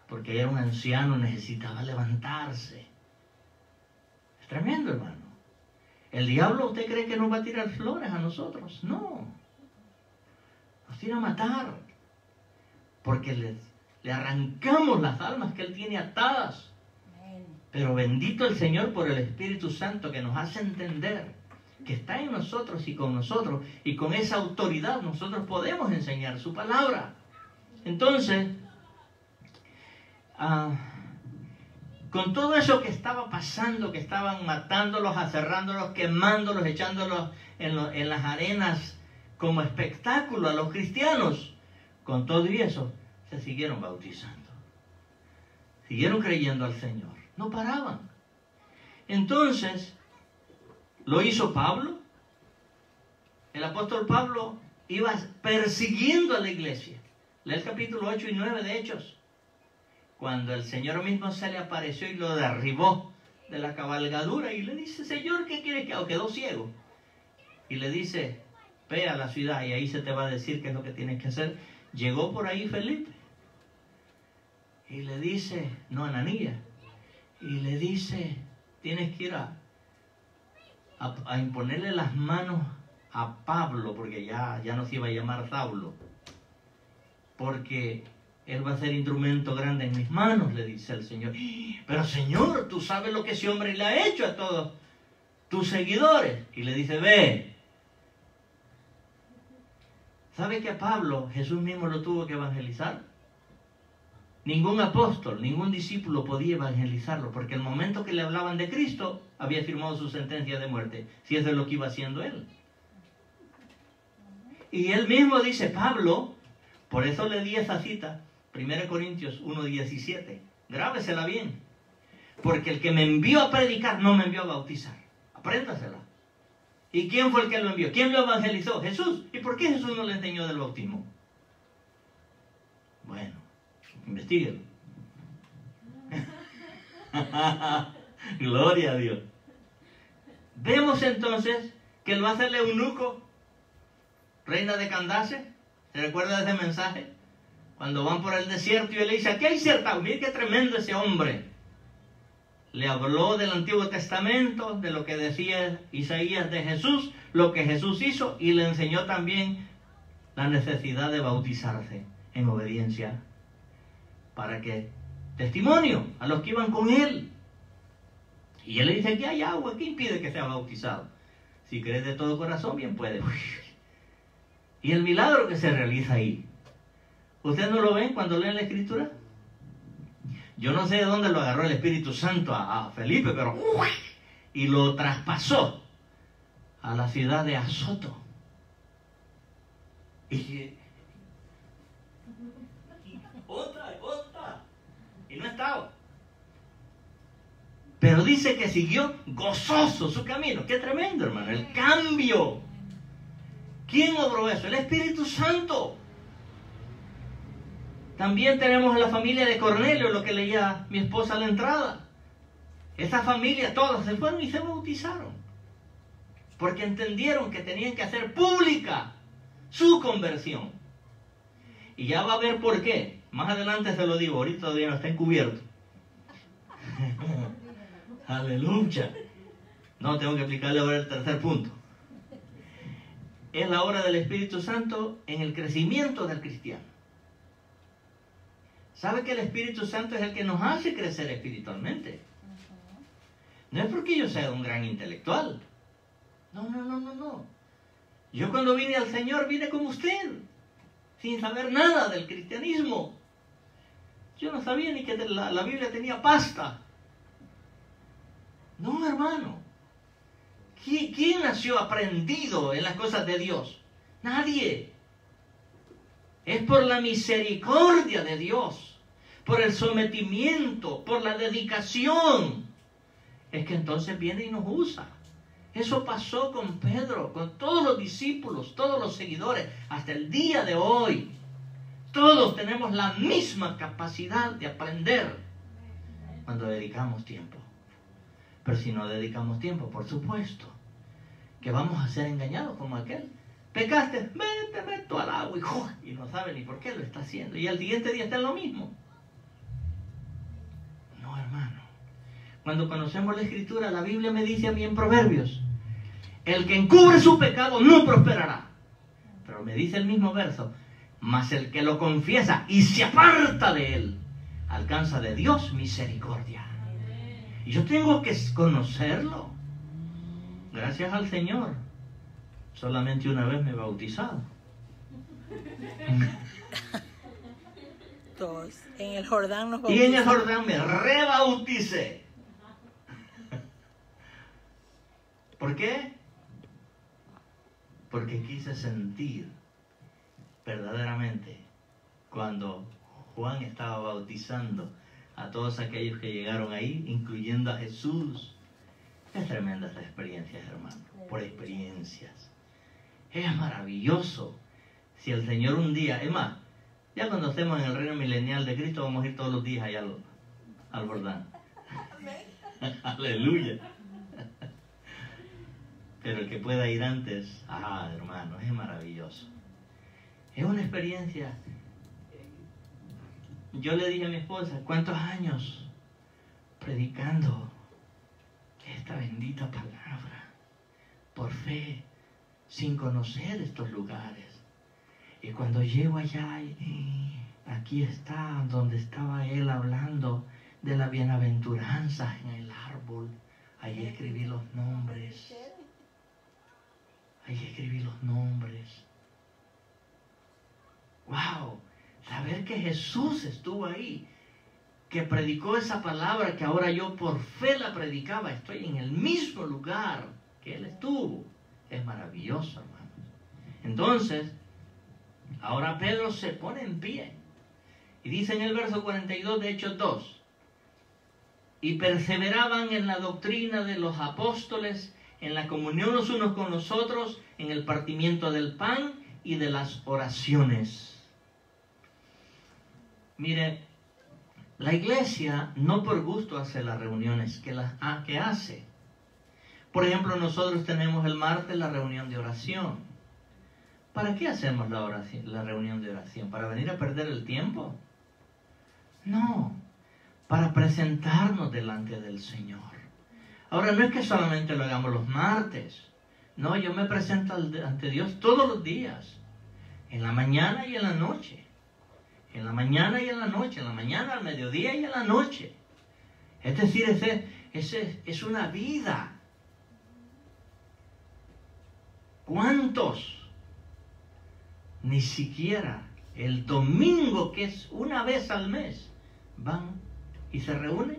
porque era un anciano, necesitaba levantarse. Es tremendo, hermano. El diablo, ¿usted cree que nos va a tirar flores a nosotros? No. Nos tira a matar, porque le arrancamos las almas que él tiene atadas. Pero bendito el Señor por el Espíritu Santo que nos hace entender que está en nosotros y con nosotros, y con esa autoridad nosotros podemos enseñar su palabra. Entonces, con todo eso que estaba pasando, que estaban matándolos, aserrándolos, quemándolos, echándolos en las arenas como espectáculo a los cristianos, con todo y eso, se siguieron bautizando. Siguieron creyendo al Señor. No paraban. Entonces, lo hizo Pablo. El apóstol Pablo iba persiguiendo a la iglesia. Lee el capítulo 8 y 9 de Hechos. Cuando el Señor mismo se le apareció y lo derribó de la cabalgadura y le dice, Señor, ¿qué quieres que haga? Quedó ciego. Y le dice, ve a la ciudad y ahí se te va a decir qué es lo que tienes que hacer. Llegó por ahí Felipe. Y le dice, no, Ananías. Y le dice, tienes que ir a imponerle las manos a Pablo, porque ya no se iba a llamar Saulo. Porque él va a ser instrumento grande en mis manos, le dice el Señor. Pero Señor, tú sabes lo que ese hombre le ha hecho a todos tus seguidores. Y le dice, ve. ¿Sabe que a Pablo Jesús mismo lo tuvo que evangelizar? Ningún apóstol, ningún discípulo podía evangelizarlo, porque el momento que le hablaban de Cristo, había firmado su sentencia de muerte, si eso es lo que iba haciendo él. Y él mismo dice, Pablo, por eso le di esa cita, 1 Corintios 1:17, grábesela bien, porque el que me envió a predicar no me envió a bautizar, apréndasela. ¿Y quién fue el que lo envió? ¿Quién lo evangelizó? Jesús. ¿Y por qué Jesús no le enseñó del bautismo? Bueno, investíguelo. Gloria a Dios. Vemos entonces que lo hace el eunuco, reina de Candace. ¿Se recuerda de ese mensaje? Cuando van por el desierto y él le dice, aquí hay cierta, mire qué tremendo ese hombre. Le habló del Antiguo Testamento, de lo que decía Isaías de Jesús, lo que Jesús hizo, y le enseñó también la necesidad de bautizarse en obediencia, para que testimonio a los que iban con él. Y él le dice, aquí hay agua, ¿qué impide que sea bautizado? Si crees de todo corazón, bien puede. Y el milagro que se realiza ahí, ¿ustedes no lo ven cuando leen la Escritura? Yo no sé de dónde lo agarró el Espíritu Santo a Felipe, pero y lo traspasó a la ciudad de Azoto. Y otra, y no estaba. Pero dice que siguió gozoso su camino. ¡Qué tremendo, hermano! El cambio. ¿Quién obró eso? El Espíritu Santo. También tenemos a la familia de Cornelio, lo que leía mi esposa a la entrada. Esa familia, todos se fueron y se bautizaron. Porque entendieron que tenían que hacer pública su conversión. Y ya va a ver por qué. Más adelante se lo digo, ahorita todavía no está encubierto. Aleluya. No, tengo que explicarle ahora el tercer punto. Es la obra del Espíritu Santo en el crecimiento del cristiano. ¿Sabe que el Espíritu Santo es el que nos hace crecer espiritualmente? No es porque yo sea un gran intelectual. No. Yo cuando vine al Señor vine como usted, sin saber nada del cristianismo. Yo no sabía ni que la Biblia tenía pasta. No, hermano. ¿Quién nació aprendido en las cosas de Dios? Nadie. Es por la misericordia de Dios, por el sometimiento, por la dedicación. Es que entonces viene y nos usa. Eso pasó con Pedro, con todos los discípulos, todos los seguidores, hasta el día de hoy. Todos tenemos la misma capacidad de aprender cuando dedicamos tiempo. Pero si no dedicamos tiempo, por supuesto, que vamos a ser engañados como aquel. Pecaste, te meto al agua y no sabe ni por qué lo está haciendo. Y al siguiente día está en lo mismo. No, hermano. Cuando conocemos la Escritura, la Biblia me dice a mí en Proverbios, el que encubre su pecado no prosperará. Pero me dice el mismo verso, mas el que lo confiesa y se aparta de él, alcanza de Dios misericordia. Y yo tengo que conocerlo. gracias al Señor, solamente una vez me he bautizado. Dos. En el Jordán nos Y en el bautizamos. Jordán me rebauticé. ¿Por qué? Porque quise sentir verdaderamente cuando Juan estaba bautizando a todos aquellos que llegaron ahí, incluyendo a Jesús. Es tremenda esta experiencia, hermano, por experiencias. Es maravilloso. Si el Señor un día, es más, ya cuando estemos en el reino milenial de Cristo, vamos a ir todos los días allá al Jordán. Aleluya. Pero el que pueda ir antes, hermano, es maravilloso. Es una experiencia. Yo le dije a mi esposa, ¿cuántos años predicando esta bendita palabra por fe, sin conocer estos lugares? Y cuando llego allá, aquí está donde estaba él hablando de la bienaventuranza en el árbol. Ahí escribí los nombres. Ahí escribí los nombres. ¡Wow! Saber que Jesús estuvo ahí, que predicó esa palabra que ahora yo por fe la predicaba. Estoy en el mismo lugar que Él estuvo. Es maravilloso, hermano. Entonces, ahora Pedro se pone en pie. Y dice en el verso 42 de Hechos 2. Y perseveraban en la doctrina de los apóstoles, en la comunión los unos con los otros, en el partimiento del pan y de las oraciones. Mire, la iglesia no por gusto hace las reuniones que hace. Por ejemplo, nosotros tenemos el martes la reunión de oración. ¿Para qué hacemos la reunión de oración? ¿Para venir a perder el tiempo? No, para presentarnos delante del Señor. Ahora, no es que solamente lo hagamos los martes. No, yo me presento ante Dios todos los días. En la mañana y en la noche. En la mañana y en la noche. En la mañana, al mediodía y en la noche. Es decir, es una vida. ¿Cuántos? Ni siquiera el domingo, que es una vez al mes, van y se reúnen.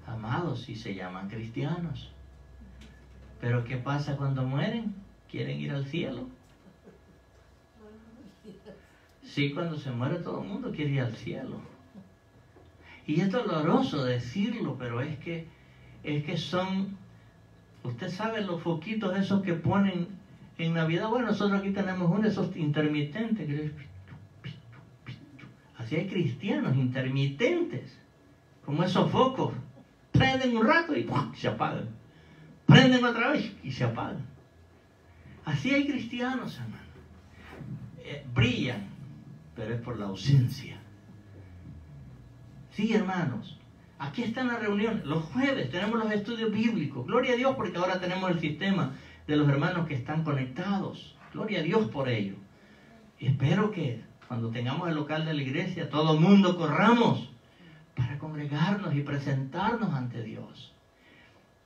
Amados, y se llaman cristianos. Pero ¿qué pasa cuando mueren? ¿Quieren ir al cielo? Sí, cuando se muere todo el mundo quiere ir al cielo. Y es doloroso decirlo, pero es que son, usted sabe, los foquitos esos que ponen en Navidad. Bueno, nosotros aquí tenemos uno de esos intermitentes. Así hay cristianos intermitentes, como esos focos. Prenden un rato y ¡pum!, se apagan. Prenden otra vez y se apagan. Así hay cristianos, hermano. Brillan, pero es por la ausencia. Sí, hermanos. Aquí están las reuniones. Los jueves tenemos los estudios bíblicos. Gloria a Dios porque ahora tenemos el sistema de los hermanos que están conectados. Gloria a Dios por ello. Y espero que cuando tengamos el local de la iglesia, todo el mundo corramos para congregarnos y presentarnos ante Dios.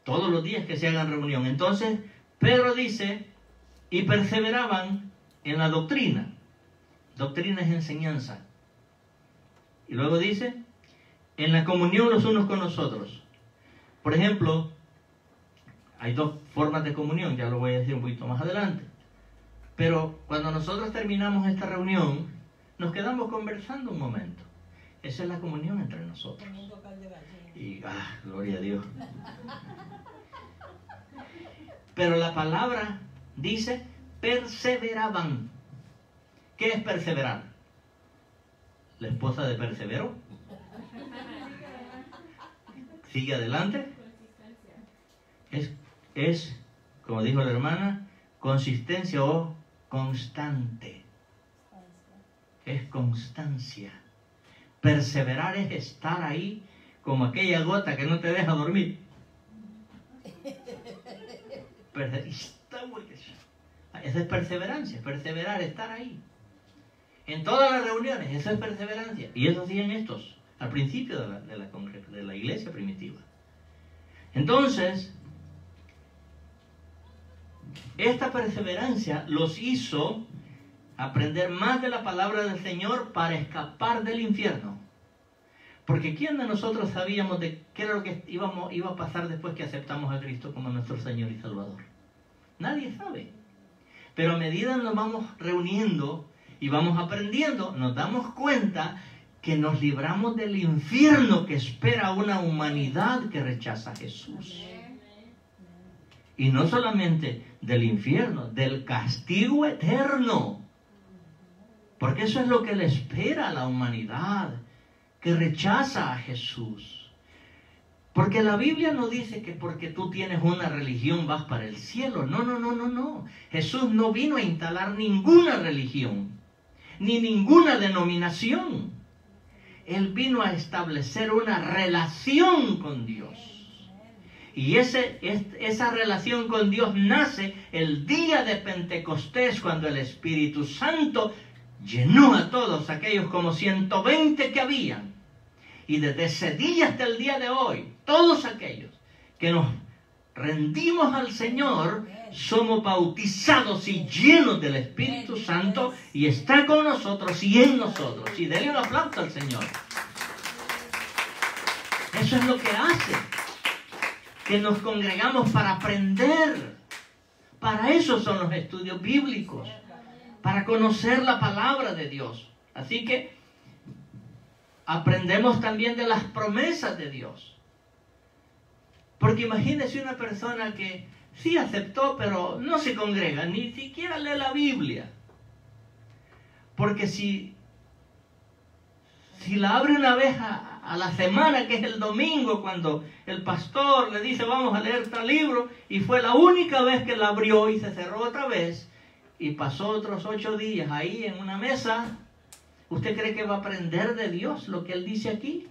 Todos los días que se hagan reunión. Entonces, Pedro dice, y perseveraban en la doctrina. Doctrina es enseñanza. Y luego dice, en la comunión los unos con los otros. Por ejemplo, hay dos formas de comunión, ya lo voy a decir un poquito más adelante. Pero cuando nosotros terminamos esta reunión, nos quedamos conversando un momento. Esa es la comunión entre nosotros. Y, gloria a Dios. Pero la palabra dice, perseveraban. ¿Qué es perseverar? La esposa de Persevero. Sigue adelante. Es, como dijo la hermana, consistencia o constante. Es constancia. Perseverar es estar ahí como aquella gota que no te deja dormir. Esa es perseverancia, perseverar, estar ahí. En todas las reuniones, eso es perseverancia. Y eso hacían estos, al principio de la iglesia primitiva. Entonces, esta perseverancia los hizo aprender más de la palabra del Señor para escapar del infierno. Porque ¿quién de nosotros sabíamos de qué era lo que iba a pasar después que aceptamos a Cristo como nuestro Señor y Salvador? Nadie sabe. Pero a medida nos vamos reuniendo y vamos aprendiendo, nos damos cuenta que nos libramos del infierno que espera una humanidad que rechaza a Jesús. Y no solamente del infierno, del castigo eterno. Porque eso es lo que le espera a la humanidad que rechaza a Jesús. Porque la Biblia no dice que porque tú tienes una religión vas para el cielo. No, no, no, no, no. Jesús no vino a instalar ninguna religión, ni ninguna denominación. Él vino a establecer una relación con Dios. Y esa relación con Dios nace el día de Pentecostés, cuando el Espíritu Santo llenó a todos aquellos como 120 que habían. Y desde ese día hasta el día de hoy, todos aquellos que nos rendimos al Señor, somos bautizados y llenos del Espíritu Santo, y está con nosotros y en nosotros. Y denle un aplauso al Señor. Eso es lo que hace que nos congregamos para aprender. Para eso son los estudios bíblicos, para conocer la palabra de Dios. Así que aprendemos también de las promesas de Dios. Porque imagínese una persona que sí aceptó, pero no se congrega, ni siquiera lee la Biblia. Porque si la abre una vez a la semana, que es el domingo, cuando el pastor le dice vamos a leer tal libro, y fue la única vez que la abrió y se cerró otra vez, y pasó otros 8 días ahí en una mesa, ¿usted cree que va a aprender de Dios lo que Él dice aquí?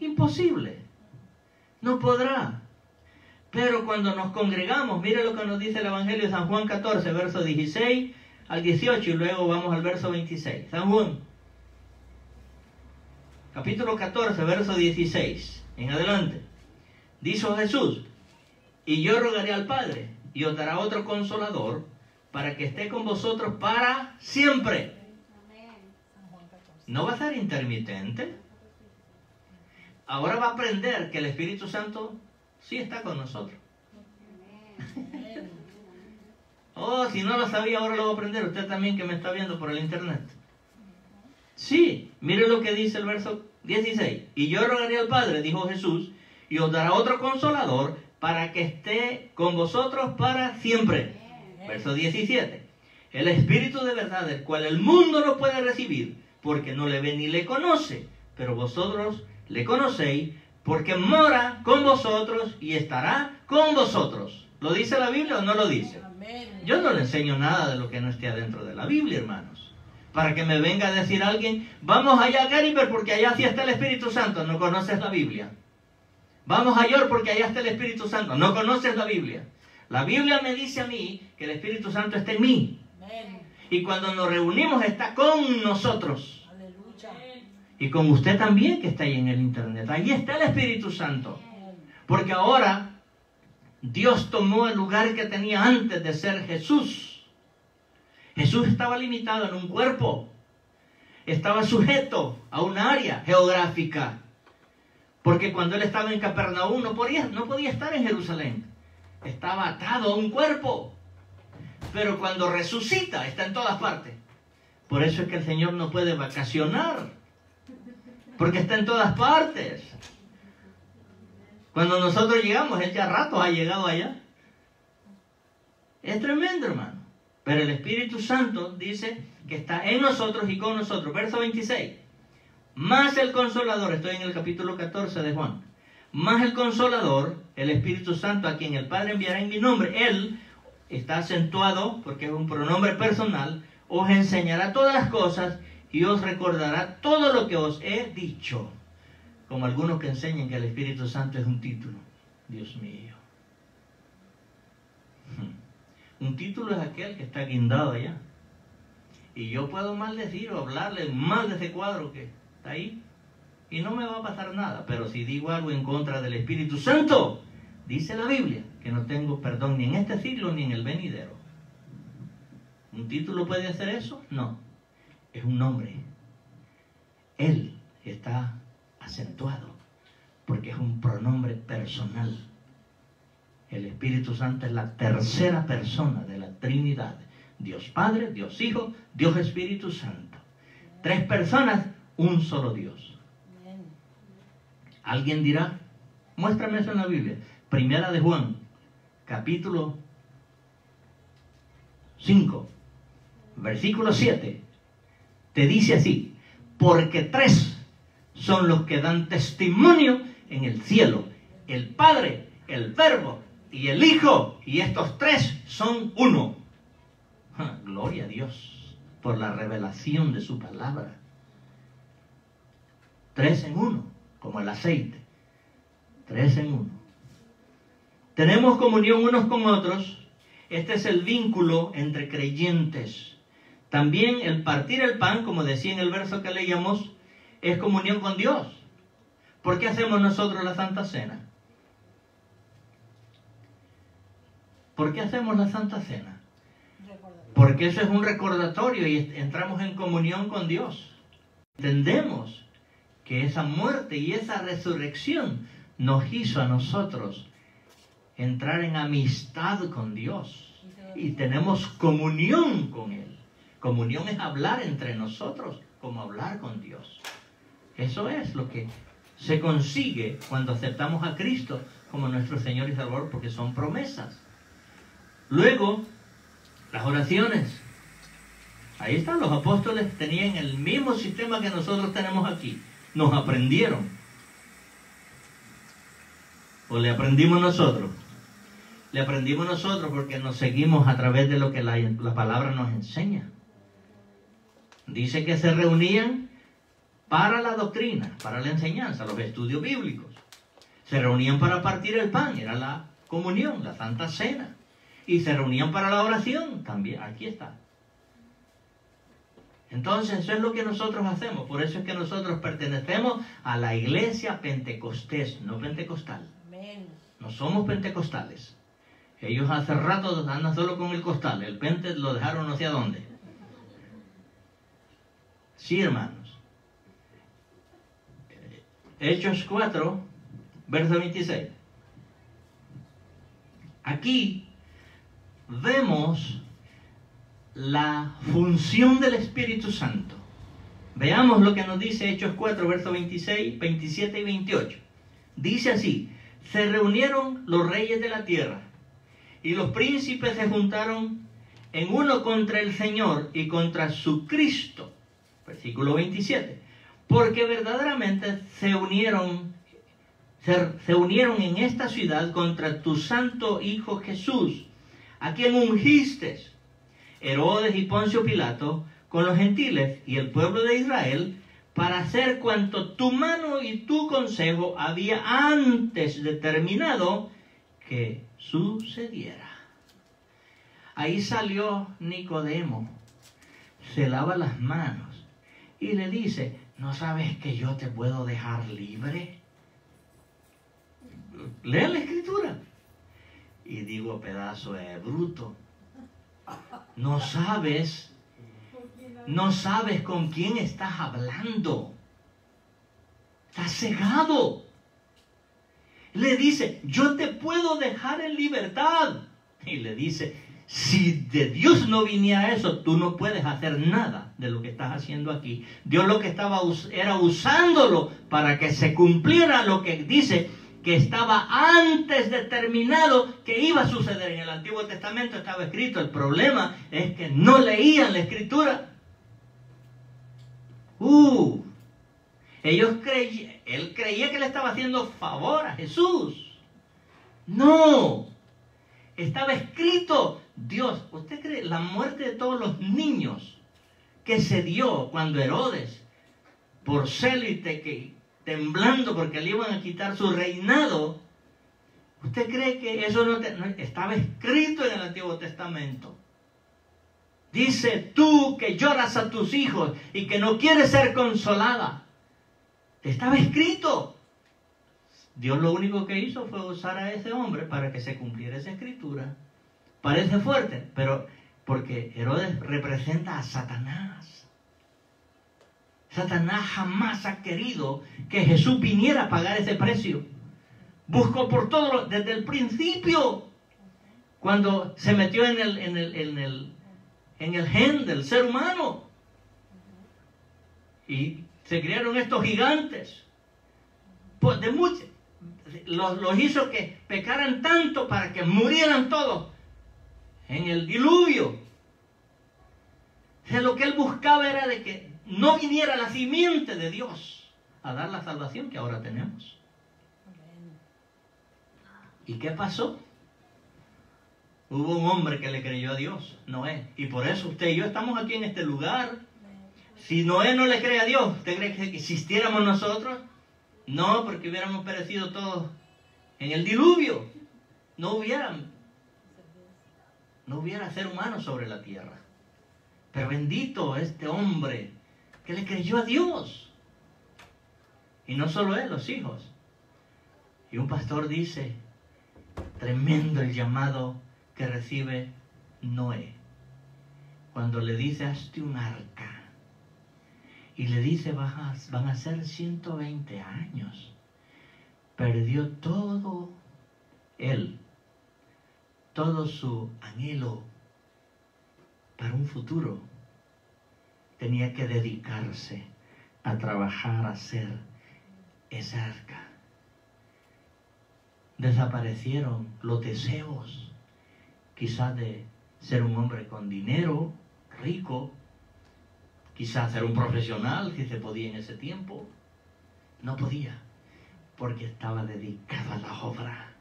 Imposible. No podrá. Pero cuando nos congregamos, mire lo que nos dice el Evangelio de San Juan 14, verso 16 al 18, y luego vamos al verso 26. San Juan, capítulo 14, verso 16, en adelante. Dijo Jesús: y yo rogaré al Padre, y os dará otro consolador, para que esté con vosotros para siempre. No va a ser intermitente. Ahora va a aprender que el Espíritu Santo sí está con nosotros. Oh, si no lo sabía, ahora lo va a aprender. Usted también que me está viendo por el internet. Sí, mire lo que dice el verso 16. Y yo rogaré al Padre, dijo Jesús, y os dará otro consolador para que esté con vosotros para siempre. Verso 17. El Espíritu de verdad, el cual el mundo no puede recibir, porque no le ve ni le conoce, pero vosotros le conocéis, porque mora con vosotros y estará con vosotros. ¿Lo dice la Biblia o no lo dice? Yo no le enseño nada de lo que no esté adentro de la Biblia, hermanos. Para que me venga a decir alguien, vamos allá a Gariber porque allá sí está el Espíritu Santo. No conoces la Biblia. Vamos a York porque allá está el Espíritu Santo. No conoces la Biblia. La Biblia me dice a mí que el Espíritu Santo está en mí. Y cuando nos reunimos está con nosotros. Y con usted también que está ahí en el internet. Ahí está el Espíritu Santo. Porque ahora Dios tomó el lugar que tenía antes de ser Jesús. Jesús estaba limitado en un cuerpo. Estaba sujeto a un área geográfica. Porque cuando Él estaba en Capernaum no podía estar en Jerusalén. Estaba atado a un cuerpo. Pero cuando resucita está en todas partes. Por eso es que el Señor no puede vacacionar. Porque está en todas partes. Cuando nosotros llegamos, Él ya rato ha llegado allá. Es tremendo, hermano. Pero el Espíritu Santo dice que está en nosotros y con nosotros. Verso 26. Más el Consolador, estoy en el capítulo 14 de Juan. Más el Consolador, el Espíritu Santo, a quien el Padre enviará en mi nombre. Él está acentuado porque es un pronombre personal. Os enseñará todas las cosas y os recordará todo lo que os he dicho. Como algunos que enseñan que el Espíritu Santo es un título. Dios mío. Un título es aquel que está guindado allá. Y yo puedo maldecir o hablarle mal de ese cuadro que está ahí. Y no me va a pasar nada. Pero si digo algo en contra del Espíritu Santo, Dice la Biblia que no tengo perdón ni en este siglo ni en el venidero. ¿Un título puede hacer eso? No. Es un nombre. Él está acentuado porque es un pronombre personal. El Espíritu Santo es la tercera persona de la Trinidad. Dios Padre, Dios Hijo, Dios Espíritu Santo. Tres personas, un solo Dios. Alguien dirá, muéstrame eso en la Biblia. Primera de Juan, capítulo 5, versículo 7. Te dice así: porque tres son los que dan testimonio en el cielo: el Padre, el Verbo y el Hijo, y estos tres son uno. Gloria a Dios por la revelación de su palabra. Tres en uno, como el aceite. Tres en uno. Tenemos comunión unos con otros. Este es el vínculo entre creyentes. También el partir el pan, como decía en el verso que leíamos, es comunión con Dios. ¿Por qué hacemos nosotros la Santa Cena? ¿Por qué hacemos la Santa Cena? Porque eso es un recordatorio y entramos en comunión con Dios. Entendemos que esa muerte y esa resurrección nos hizo a nosotros entrar en amistad con Dios. Y tenemos comunión con Él. Comunión es hablar entre nosotros, como hablar con Dios. Eso es lo que se consigue cuando aceptamos a Cristo como nuestro Señor y Salvador, porque son promesas. Luego, las oraciones. Ahí están, los apóstoles tenían el mismo sistema que nosotros tenemos aquí. Nos aprendieron. ¿O le aprendimos nosotros? Le aprendimos nosotros porque nos seguimos a través de lo que la palabra nos enseña. Dice que se reunían para la doctrina, para la enseñanza, los estudios bíblicos. Se reunían para partir el pan, era la comunión, la Santa Cena. Y se reunían para la oración también, aquí está. Entonces eso es lo que nosotros hacemos. Por eso es que nosotros pertenecemos a la iglesia pentecostés, no pentecostal. No somos pentecostales. Ellos hace rato andan solo con el costal. El pente lo dejaron no sé a dónde. Sí, hermanos. Hechos 4, verso 26. Aquí vemos la función del Espíritu Santo. Veamos lo que nos dice Hechos 4, versos 26, 27 y 28. Dice así: se reunieron los reyes de la tierra y los príncipes se juntaron en uno contra el Señor y contra su Cristo. Versículo 27. Porque verdaderamente se unieron en esta ciudad contra tu santo Hijo Jesús, a quien ungiste, Herodes y Poncio Pilato, con los gentiles y el pueblo de Israel, para hacer cuanto tu mano y tu consejo había antes determinado que sucediera. Ahí salió Nicodemo, se lava las manos y le dice: ¿no sabes que yo te puedo dejar libre? Lee la escritura. Y digo, pedazo de bruto, no sabes con quién estás hablando. Estás cegado. Le dice: yo te puedo dejar en libertad. Y le dice: si de Dios no viniera eso, tú no puedes hacer nada de lo que estás haciendo aquí. Dios lo que estaba era usándolo para que se cumpliera lo que dice que estaba antes determinado que iba a suceder. En el Antiguo Testamento estaba escrito. El problema es que no leían la escritura. Él creía que le estaba haciendo favor a Jesús. No, estaba escrito. Dios, ¿usted cree la muerte de todos los niños que se dio cuando Herodes, por celo y temblando porque le iban a quitar su reinado, usted cree que eso no estaba escrito en el Antiguo Testamento? Dice: tú que lloras a tus hijos y que no quieres ser consolada. Estaba escrito. Dios lo único que hizo fue usar a ese hombre para que se cumpliera esa escritura. Parece fuerte, pero porque Herodes representa a Satanás. Satanás jamás ha querido que Jesús viniera a pagar ese precio. Buscó por todo, desde el principio, cuando se metió en el gen del ser humano. Y se crearon estos gigantes. Pues los hizo que pecaran tanto para que murieran todos en el diluvio. O sea, lo que él buscaba era de que no viniera la simiente de Dios a dar la salvación que ahora tenemos. ¿Y qué pasó? Hubo un hombre que le creyó a Dios, Noé. Y por eso usted y yo estamos aquí en este lugar. Si Noé no le cree a Dios, ¿usted cree que existiéramos nosotros? No, porque hubiéramos perecido todos en el diluvio. No hubiera ser humano sobre la tierra. Pero bendito este hombre que le creyó a Dios. Y no solo él, los hijos. Y un pastor dice, tremendo el llamado que recibe Noé. Cuando le dice, hazte un arca. Y le dice, van a ser 120 años. Perdió todo él, todo su anhelo para un futuro. Tenía que dedicarse a trabajar, a hacer esa arca. Desaparecieron los deseos, quizás de ser un hombre con dinero, rico, quizás ser un profesional, si se podía en ese tiempo. No podía, porque estaba dedicado a la obra.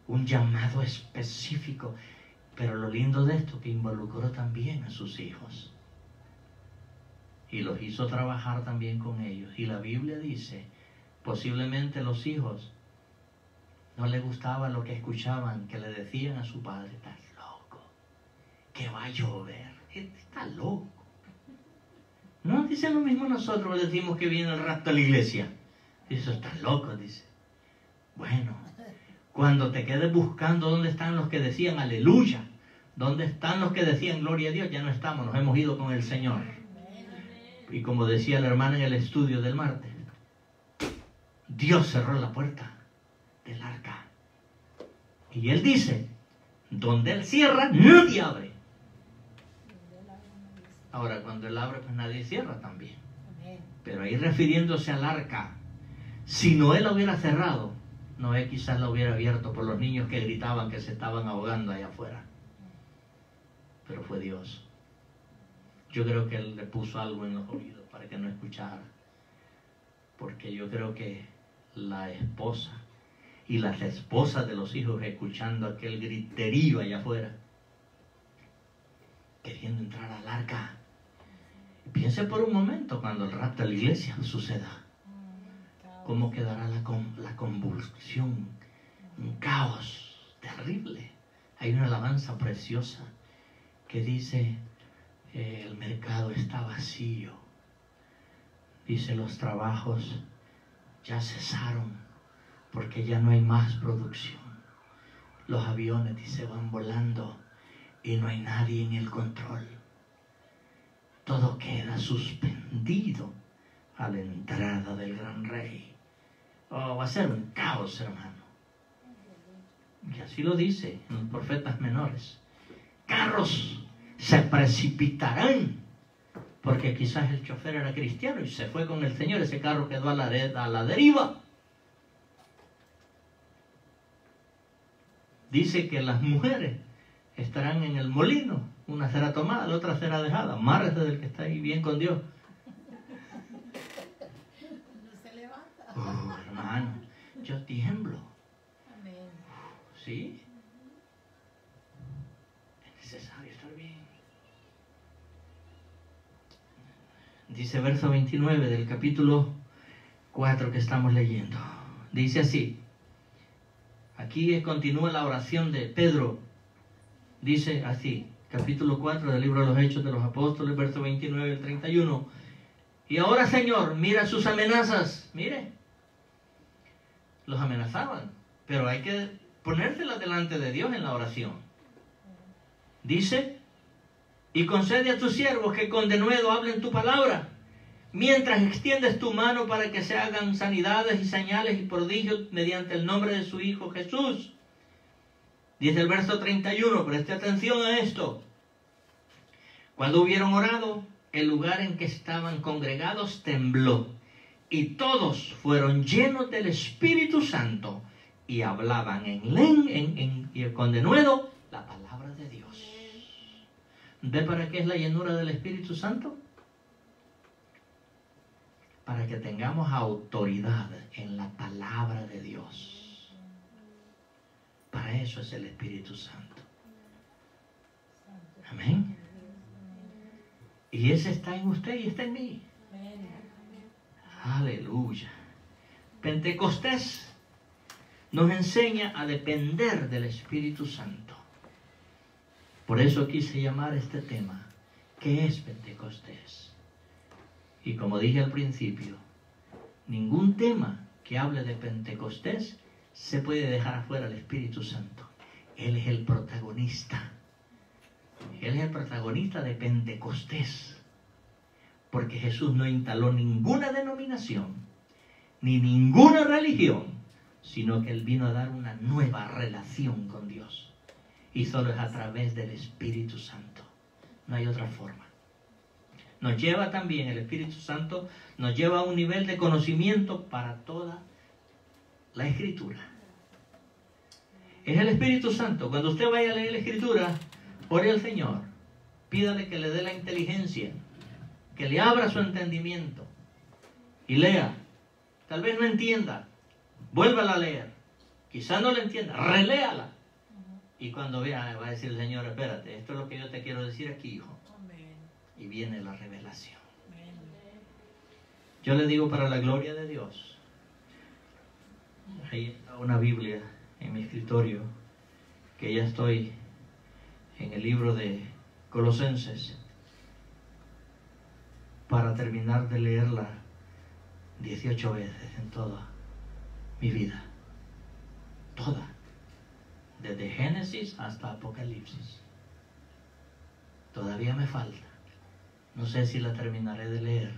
Un llamado específico. Pero lo lindo de esto, que involucró también a sus hijos. Y los hizo trabajar también con ellos. Y la Biblia dice, posiblemente los hijos no les gustaba lo que escuchaban, que le decían a su padre, estás loco, que va a llover, está loco. No dicen lo mismo nosotros, decimos que viene el rapto a la iglesia. Eso está loco, dice. Bueno, cuando te quedes buscando dónde están los que decían aleluya, dónde están los que decían gloria a Dios, ya no estamos, nos hemos ido con el Señor. Y como decía la hermana en el estudio del martes, Dios cerró la puerta del arca. Y Él dice, donde Él cierra, nadie abre. Ahora, cuando Él abre, pues nadie cierra también. Pero ahí refiriéndose al arca, si Noé la hubiera cerrado, Noé quizás la hubiera abierto por los niños que gritaban que se estaban ahogando allá afuera. Pero fue Dios. Yo creo que Él le puso algo en los oídos para que no escuchara. Porque yo creo que la esposa y las esposas de los hijos escuchando aquel griterío allá afuera, queriendo entrar al arca. Piense por un momento cuando el rapto de la iglesia suceda. ¿Cómo quedará la convulsión? Un caos terrible. Hay una alabanza preciosa que dice, el mercado está vacío. Dice, los trabajos ya cesaron porque ya no hay más producción. Los aviones, dice, van volando y no hay nadie en el control. Todo queda suspendido a la entrada del gran rey. Oh, va a ser un caos, hermano. Y así lo dice en los profetas menores. Carros se precipitarán, porque quizás el chofer era cristiano y se fue con el Señor. Ese carro quedó a la deriva. Dice que las mujeres estarán en el molino. Una será tomada, la otra será dejada. Amárrese del que está ahí bien con Dios. No se levanta. Hermano, yo tiemblo. Amén. ¿Sí? Es necesario estar bien. Dice verso 29 del capítulo 4 que estamos leyendo. Dice así. Aquí continúa la oración de Pedro. Dice así. Capítulo 4 del libro de los Hechos de los Apóstoles, verso 29 al 31. Y ahora, Señor, mira sus amenazas. Mire. los amenazaban, pero hay que ponérselas delante de Dios en la oración. Dice, y concede a tus siervos que con denuedo hablen tu palabra, mientras extiendes tu mano para que se hagan sanidades y señales y prodigios mediante el nombre de su Hijo Jesús. Dice el verso 31, preste atención a esto. Cuando hubieron orado, el lugar en que estaban congregados tembló, y todos fueron llenos del Espíritu Santo y hablaban y con denuedo la palabra de Dios. ¿Ve para qué es la llenura del Espíritu Santo? Para que tengamos autoridad en la palabra de Dios. Para eso es el Espíritu Santo. Amén. Y ese está en usted y está en mí. Aleluya. Pentecostés nos enseña a depender del Espíritu Santo. Por eso quise llamar este tema, ¿qué es Pentecostés? Y como dije al principio, ningún tema que hable de Pentecostés se puede dejar afuera el Espíritu Santo. Él es el protagonista. Él es el protagonista de Pentecostés. Porque Jesús no instaló ninguna denominación, ni ninguna religión, sino que Él vino a dar una nueva relación con Dios. Y solo es a través del Espíritu Santo. No hay otra forma. Nos lleva también, el Espíritu Santo nos lleva a un nivel de conocimiento para toda la Escritura. Es el Espíritu Santo. Cuando usted vaya a leer la Escritura, ore al Señor. Pídale que le dé la inteligencia, que le abra su entendimiento y lea. Tal vez no entienda, vuélvala a leer. Quizás no la entienda, reléala. Y cuando vea, va a decir el Señor, espérate, esto es lo que yo te quiero decir aquí, hijo. Y viene la revelación. Yo le digo, para la gloria de Dios, ahí está una Biblia en mi escritorio, que ya estoy en el libro de Colosenses, para terminar de leerla 18 veces en toda mi vida. Toda. Desde Génesis hasta Apocalipsis. Todavía me falta. No sé si la terminaré de leer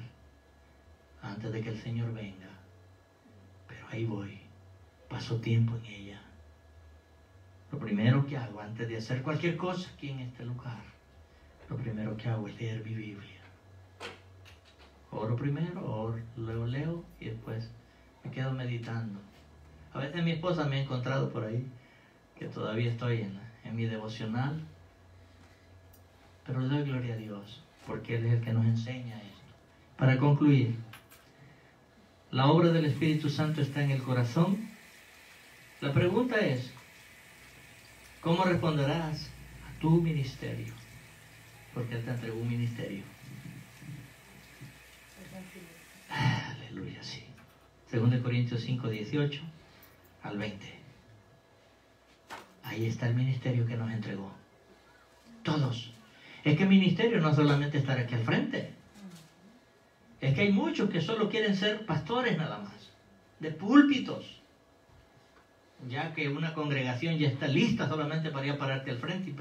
antes de que el Señor venga. Pero ahí voy. Paso tiempo en ella. Lo primero que hago antes de hacer cualquier cosa aquí en este lugar, lo primero que hago es leer mi Biblia. Oro primero, luego leo y después me quedo meditando. A veces mi esposa me ha encontrado por ahí que todavía estoy en mi devocional, pero le doy gloria a Dios porque Él es el que nos enseña esto. Para concluir, la obra del Espíritu Santo está en el corazón. La pregunta es, ¿cómo responderás a tu ministerio? Porque Él te entregó un ministerio. Aleluya, sí. 2 Corintios 5, 18 al 20. Ahí está el ministerio que nos entregó. Todos. Es que el ministerio no es solamente estar aquí al frente. Es que hay muchos que solo quieren ser pastores nada más. De púlpitos. Ya que una congregación ya está lista solamente para ir a pararte al frente.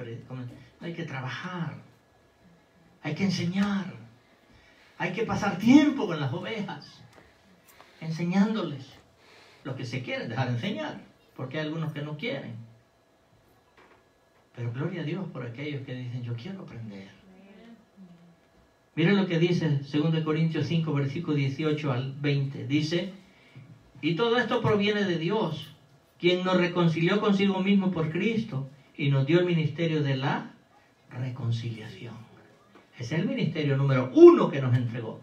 Hay que trabajar. Hay que enseñar. Hay que pasar tiempo con las ovejas. Enseñándoles. Los que se quieren dejar enseñar. Porque hay algunos que no quieren. Pero gloria a Dios por aquellos que dicen, yo quiero aprender. Miren lo que dice 2 Corintios 5, versículo 18 al 20. Dice, y todo esto proviene de Dios, quien nos reconcilió consigo mismo por Cristo y nos dio el ministerio de la reconciliación. Ese es el ministerio número 1 que nos entregó.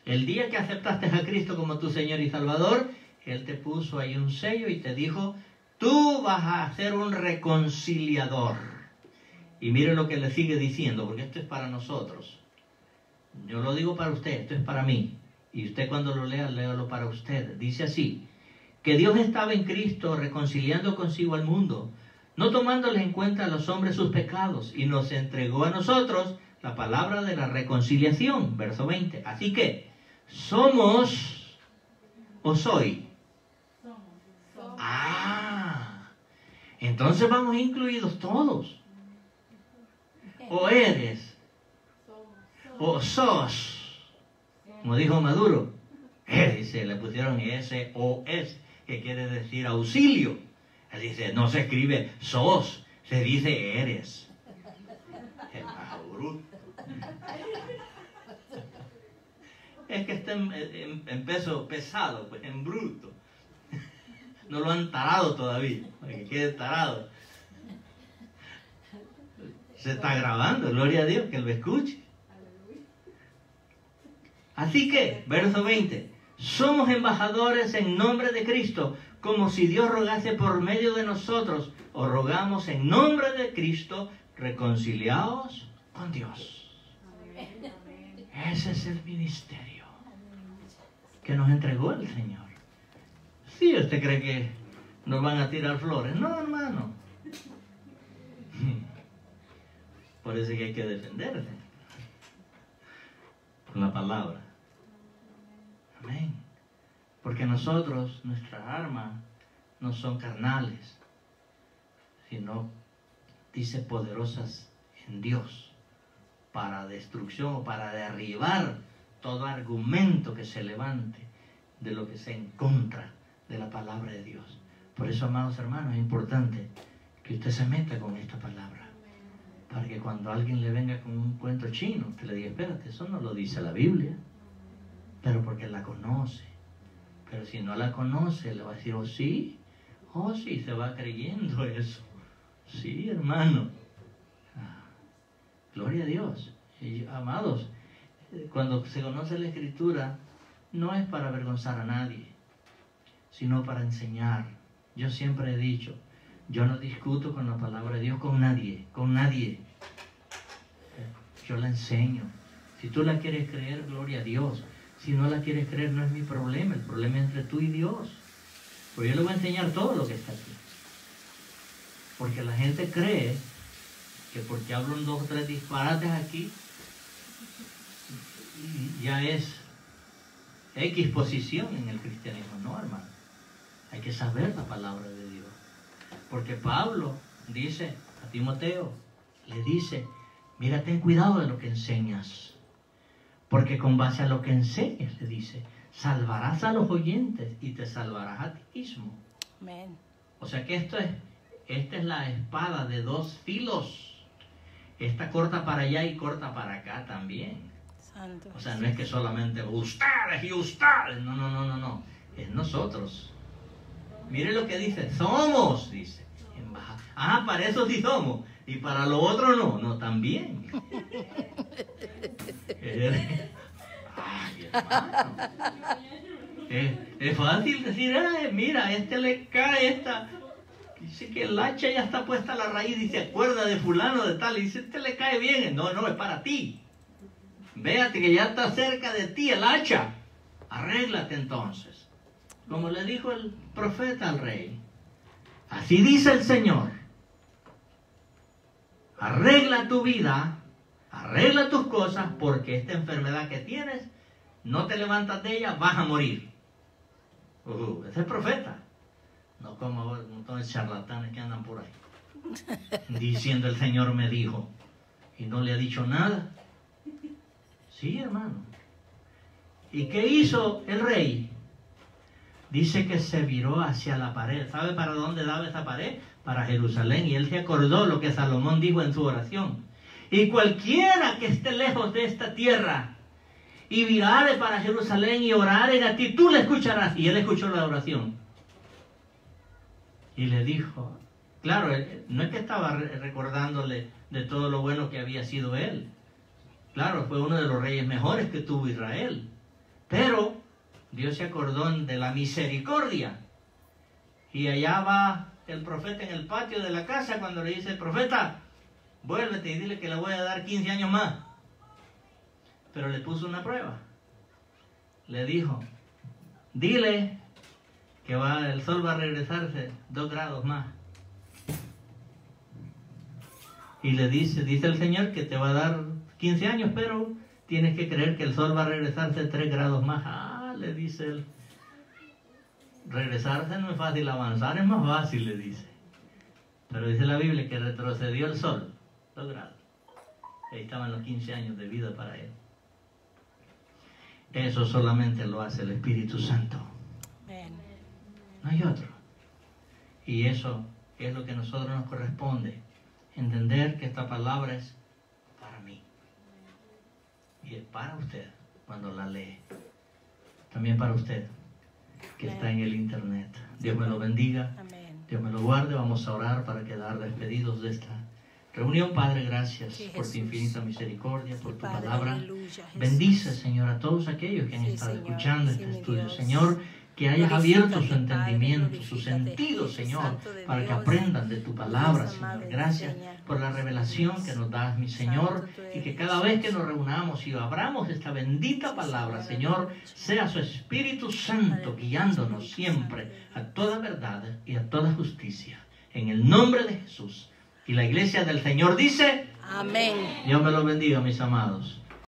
El día que aceptaste a Cristo como tu Señor y Salvador, Él te puso ahí un sello y te dijo, tú vas a ser un reconciliador. Y mire lo que le sigue diciendo, porque esto es para nosotros. Yo lo digo para usted, esto es para mí. Y usted cuando lo lea, léalo para usted. Dice así, que Dios estaba en Cristo reconciliando consigo al mundo, no tomándoles en cuenta a los hombres sus pecados, y nos entregó a nosotros la palabra de la reconciliación. Verso 20. Así que, somos o soy Entonces vamos incluidos todos. O eres, o sos, como dijo Maduro. Dice, le pusieron SOS, que quiere decir auxilio. Él dice, no se escribe sos, se dice eres. Es más bruto. Es que está en peso pesado, pues en bruto. No lo han tarado todavía, para que quede tarado. Se está grabando, gloria a Dios, que él lo escuche. Así que, verso 20, somos embajadores en nombre de Cristo, como si Dios rogase por medio de nosotros. Os rogamos en nombre de Cristo, reconciliaos con Dios. Ese es el ministerio que nos entregó el Señor. Si usted cree que nos van a tirar flores, no, hermano. Por eso es que hay que defenderse por la palabra. Amén. Porque nosotros, nuestras armas no son carnales, sino, dice, poderosas en Dios para destrucción o para derribar todo argumento que se levante de lo que sea en contra de la palabra de Dios. Por eso, amados hermanos, es importante que usted se meta con esta palabra, para que cuando alguien le venga con un cuento chino, usted le diga, espérate, eso no lo dice la Biblia, pero porque la conoce. Pero si no la conoce, le va a decir, oh sí, se va creyendo eso. Sí, hermano. Gloria a Dios. Y, amados, cuando se conoce la Escritura, no es para avergonzar a nadie, sino para enseñar. Yo siempre he dicho, yo no discuto con la palabra de Dios con nadie. Yo la enseño. Si tú la quieres creer, gloria a Dios. Si no la quieres creer, no es mi problema. El problema es entre tú y Dios. Pues yo le voy a enseñar todo lo que está aquí. Porque la gente cree que porque hablo 2 o 3 disparates aquí, ya es X posición en el cristianismo. No, hermano. Hay que saber la palabra de Dios. Porque Pablo dice a Timoteo, le dice, mira, ten cuidado de lo que enseñas. Porque con base a lo que enseñes, le dice, salvarás a los oyentes y te salvarás a ti mismo. Amén. O sea que esta es la espada de 2 filos. Esta corta para allá y corta para acá también. Santo. O sea, no es que solamente ustedes y ustedes. No. Es nosotros. Mire lo que dice. Somos, dice. Para eso sí somos. Y para lo otro no. No, también. Ay, hermano. Es fácil decir, mira, a este le cae esta. Dice que el hacha ya está puesta a la raíz y se acuerda de fulano de tal. Y dice, este le cae bien. No, es para ti. Véate que ya está cerca de ti el hacha. Arréglate entonces. Como le dijo el profeta al rey. Así dice el Señor. Arregla tu vida. Arregla tus cosas, porque esta enfermedad que tienes, no te levantas de ella, vas a morir. Ese es el profeta. No como un montón de charlatanes que andan por ahí. Diciendo el Señor me dijo. Y no le ha dicho nada. Sí, hermano. ¿Y qué hizo el rey? Dice que se viró hacia la pared. ¿Sabe para dónde daba esa pared? Para Jerusalén. Y él se acordó lo que Salomón dijo en su oración. Y cualquiera que esté lejos de esta tierra y virare para Jerusalén y orare a ti, tú le escucharás. Y él escuchó la oración. Y le dijo, claro, no es que estaba recordándole de todo lo bueno que había sido él. Claro, fue uno de los reyes mejores que tuvo Israel. Pero Dios se acordó de la misericordia. Y allá va el profeta en el patio de la casa cuando le dice, profeta, vuélvete y dile que le voy a dar 15 años más. Pero le puso una prueba. Le dijo, dile que el sol va a regresarse 2 grados más. Y le dice el Señor que te va a dar 15 años, pero tienes que creer que el sol va a regresarse 3 grados más. Le dice él. Regresarse no es fácil, avanzar es más fácil, le dice. Pero dice la Biblia que retrocedió el sol 2 grados. Ahí estaban los 15 años de vida para él. Eso solamente lo hace el Espíritu Santo. No hay otro. Y eso es lo que a nosotros nos corresponde. Entender que esta palabra es para mí. Y es para usted cuando la lee. También para usted que está en el internet. Dios me lo bendiga. Dios me lo guarde. Vamos a orar para quedar despedidos de esta reunión. Padre, gracias por tu infinita misericordia, por tu palabra. Bendice, Señor, a todos aquellos que han estado escuchando este estudio. Señor, que hayas abierto su entendimiento, su sentido, Señor, para que aprendan de tu palabra, Señor. Gracias por la revelación que nos das, mi Señor, y que cada vez que nos reunamos y abramos esta bendita palabra, Señor, sea su Espíritu Santo guiándonos siempre a toda verdad y a toda justicia. En el nombre de Jesús. Y la iglesia del Señor dice: amén. Dios me los bendiga, mis amados.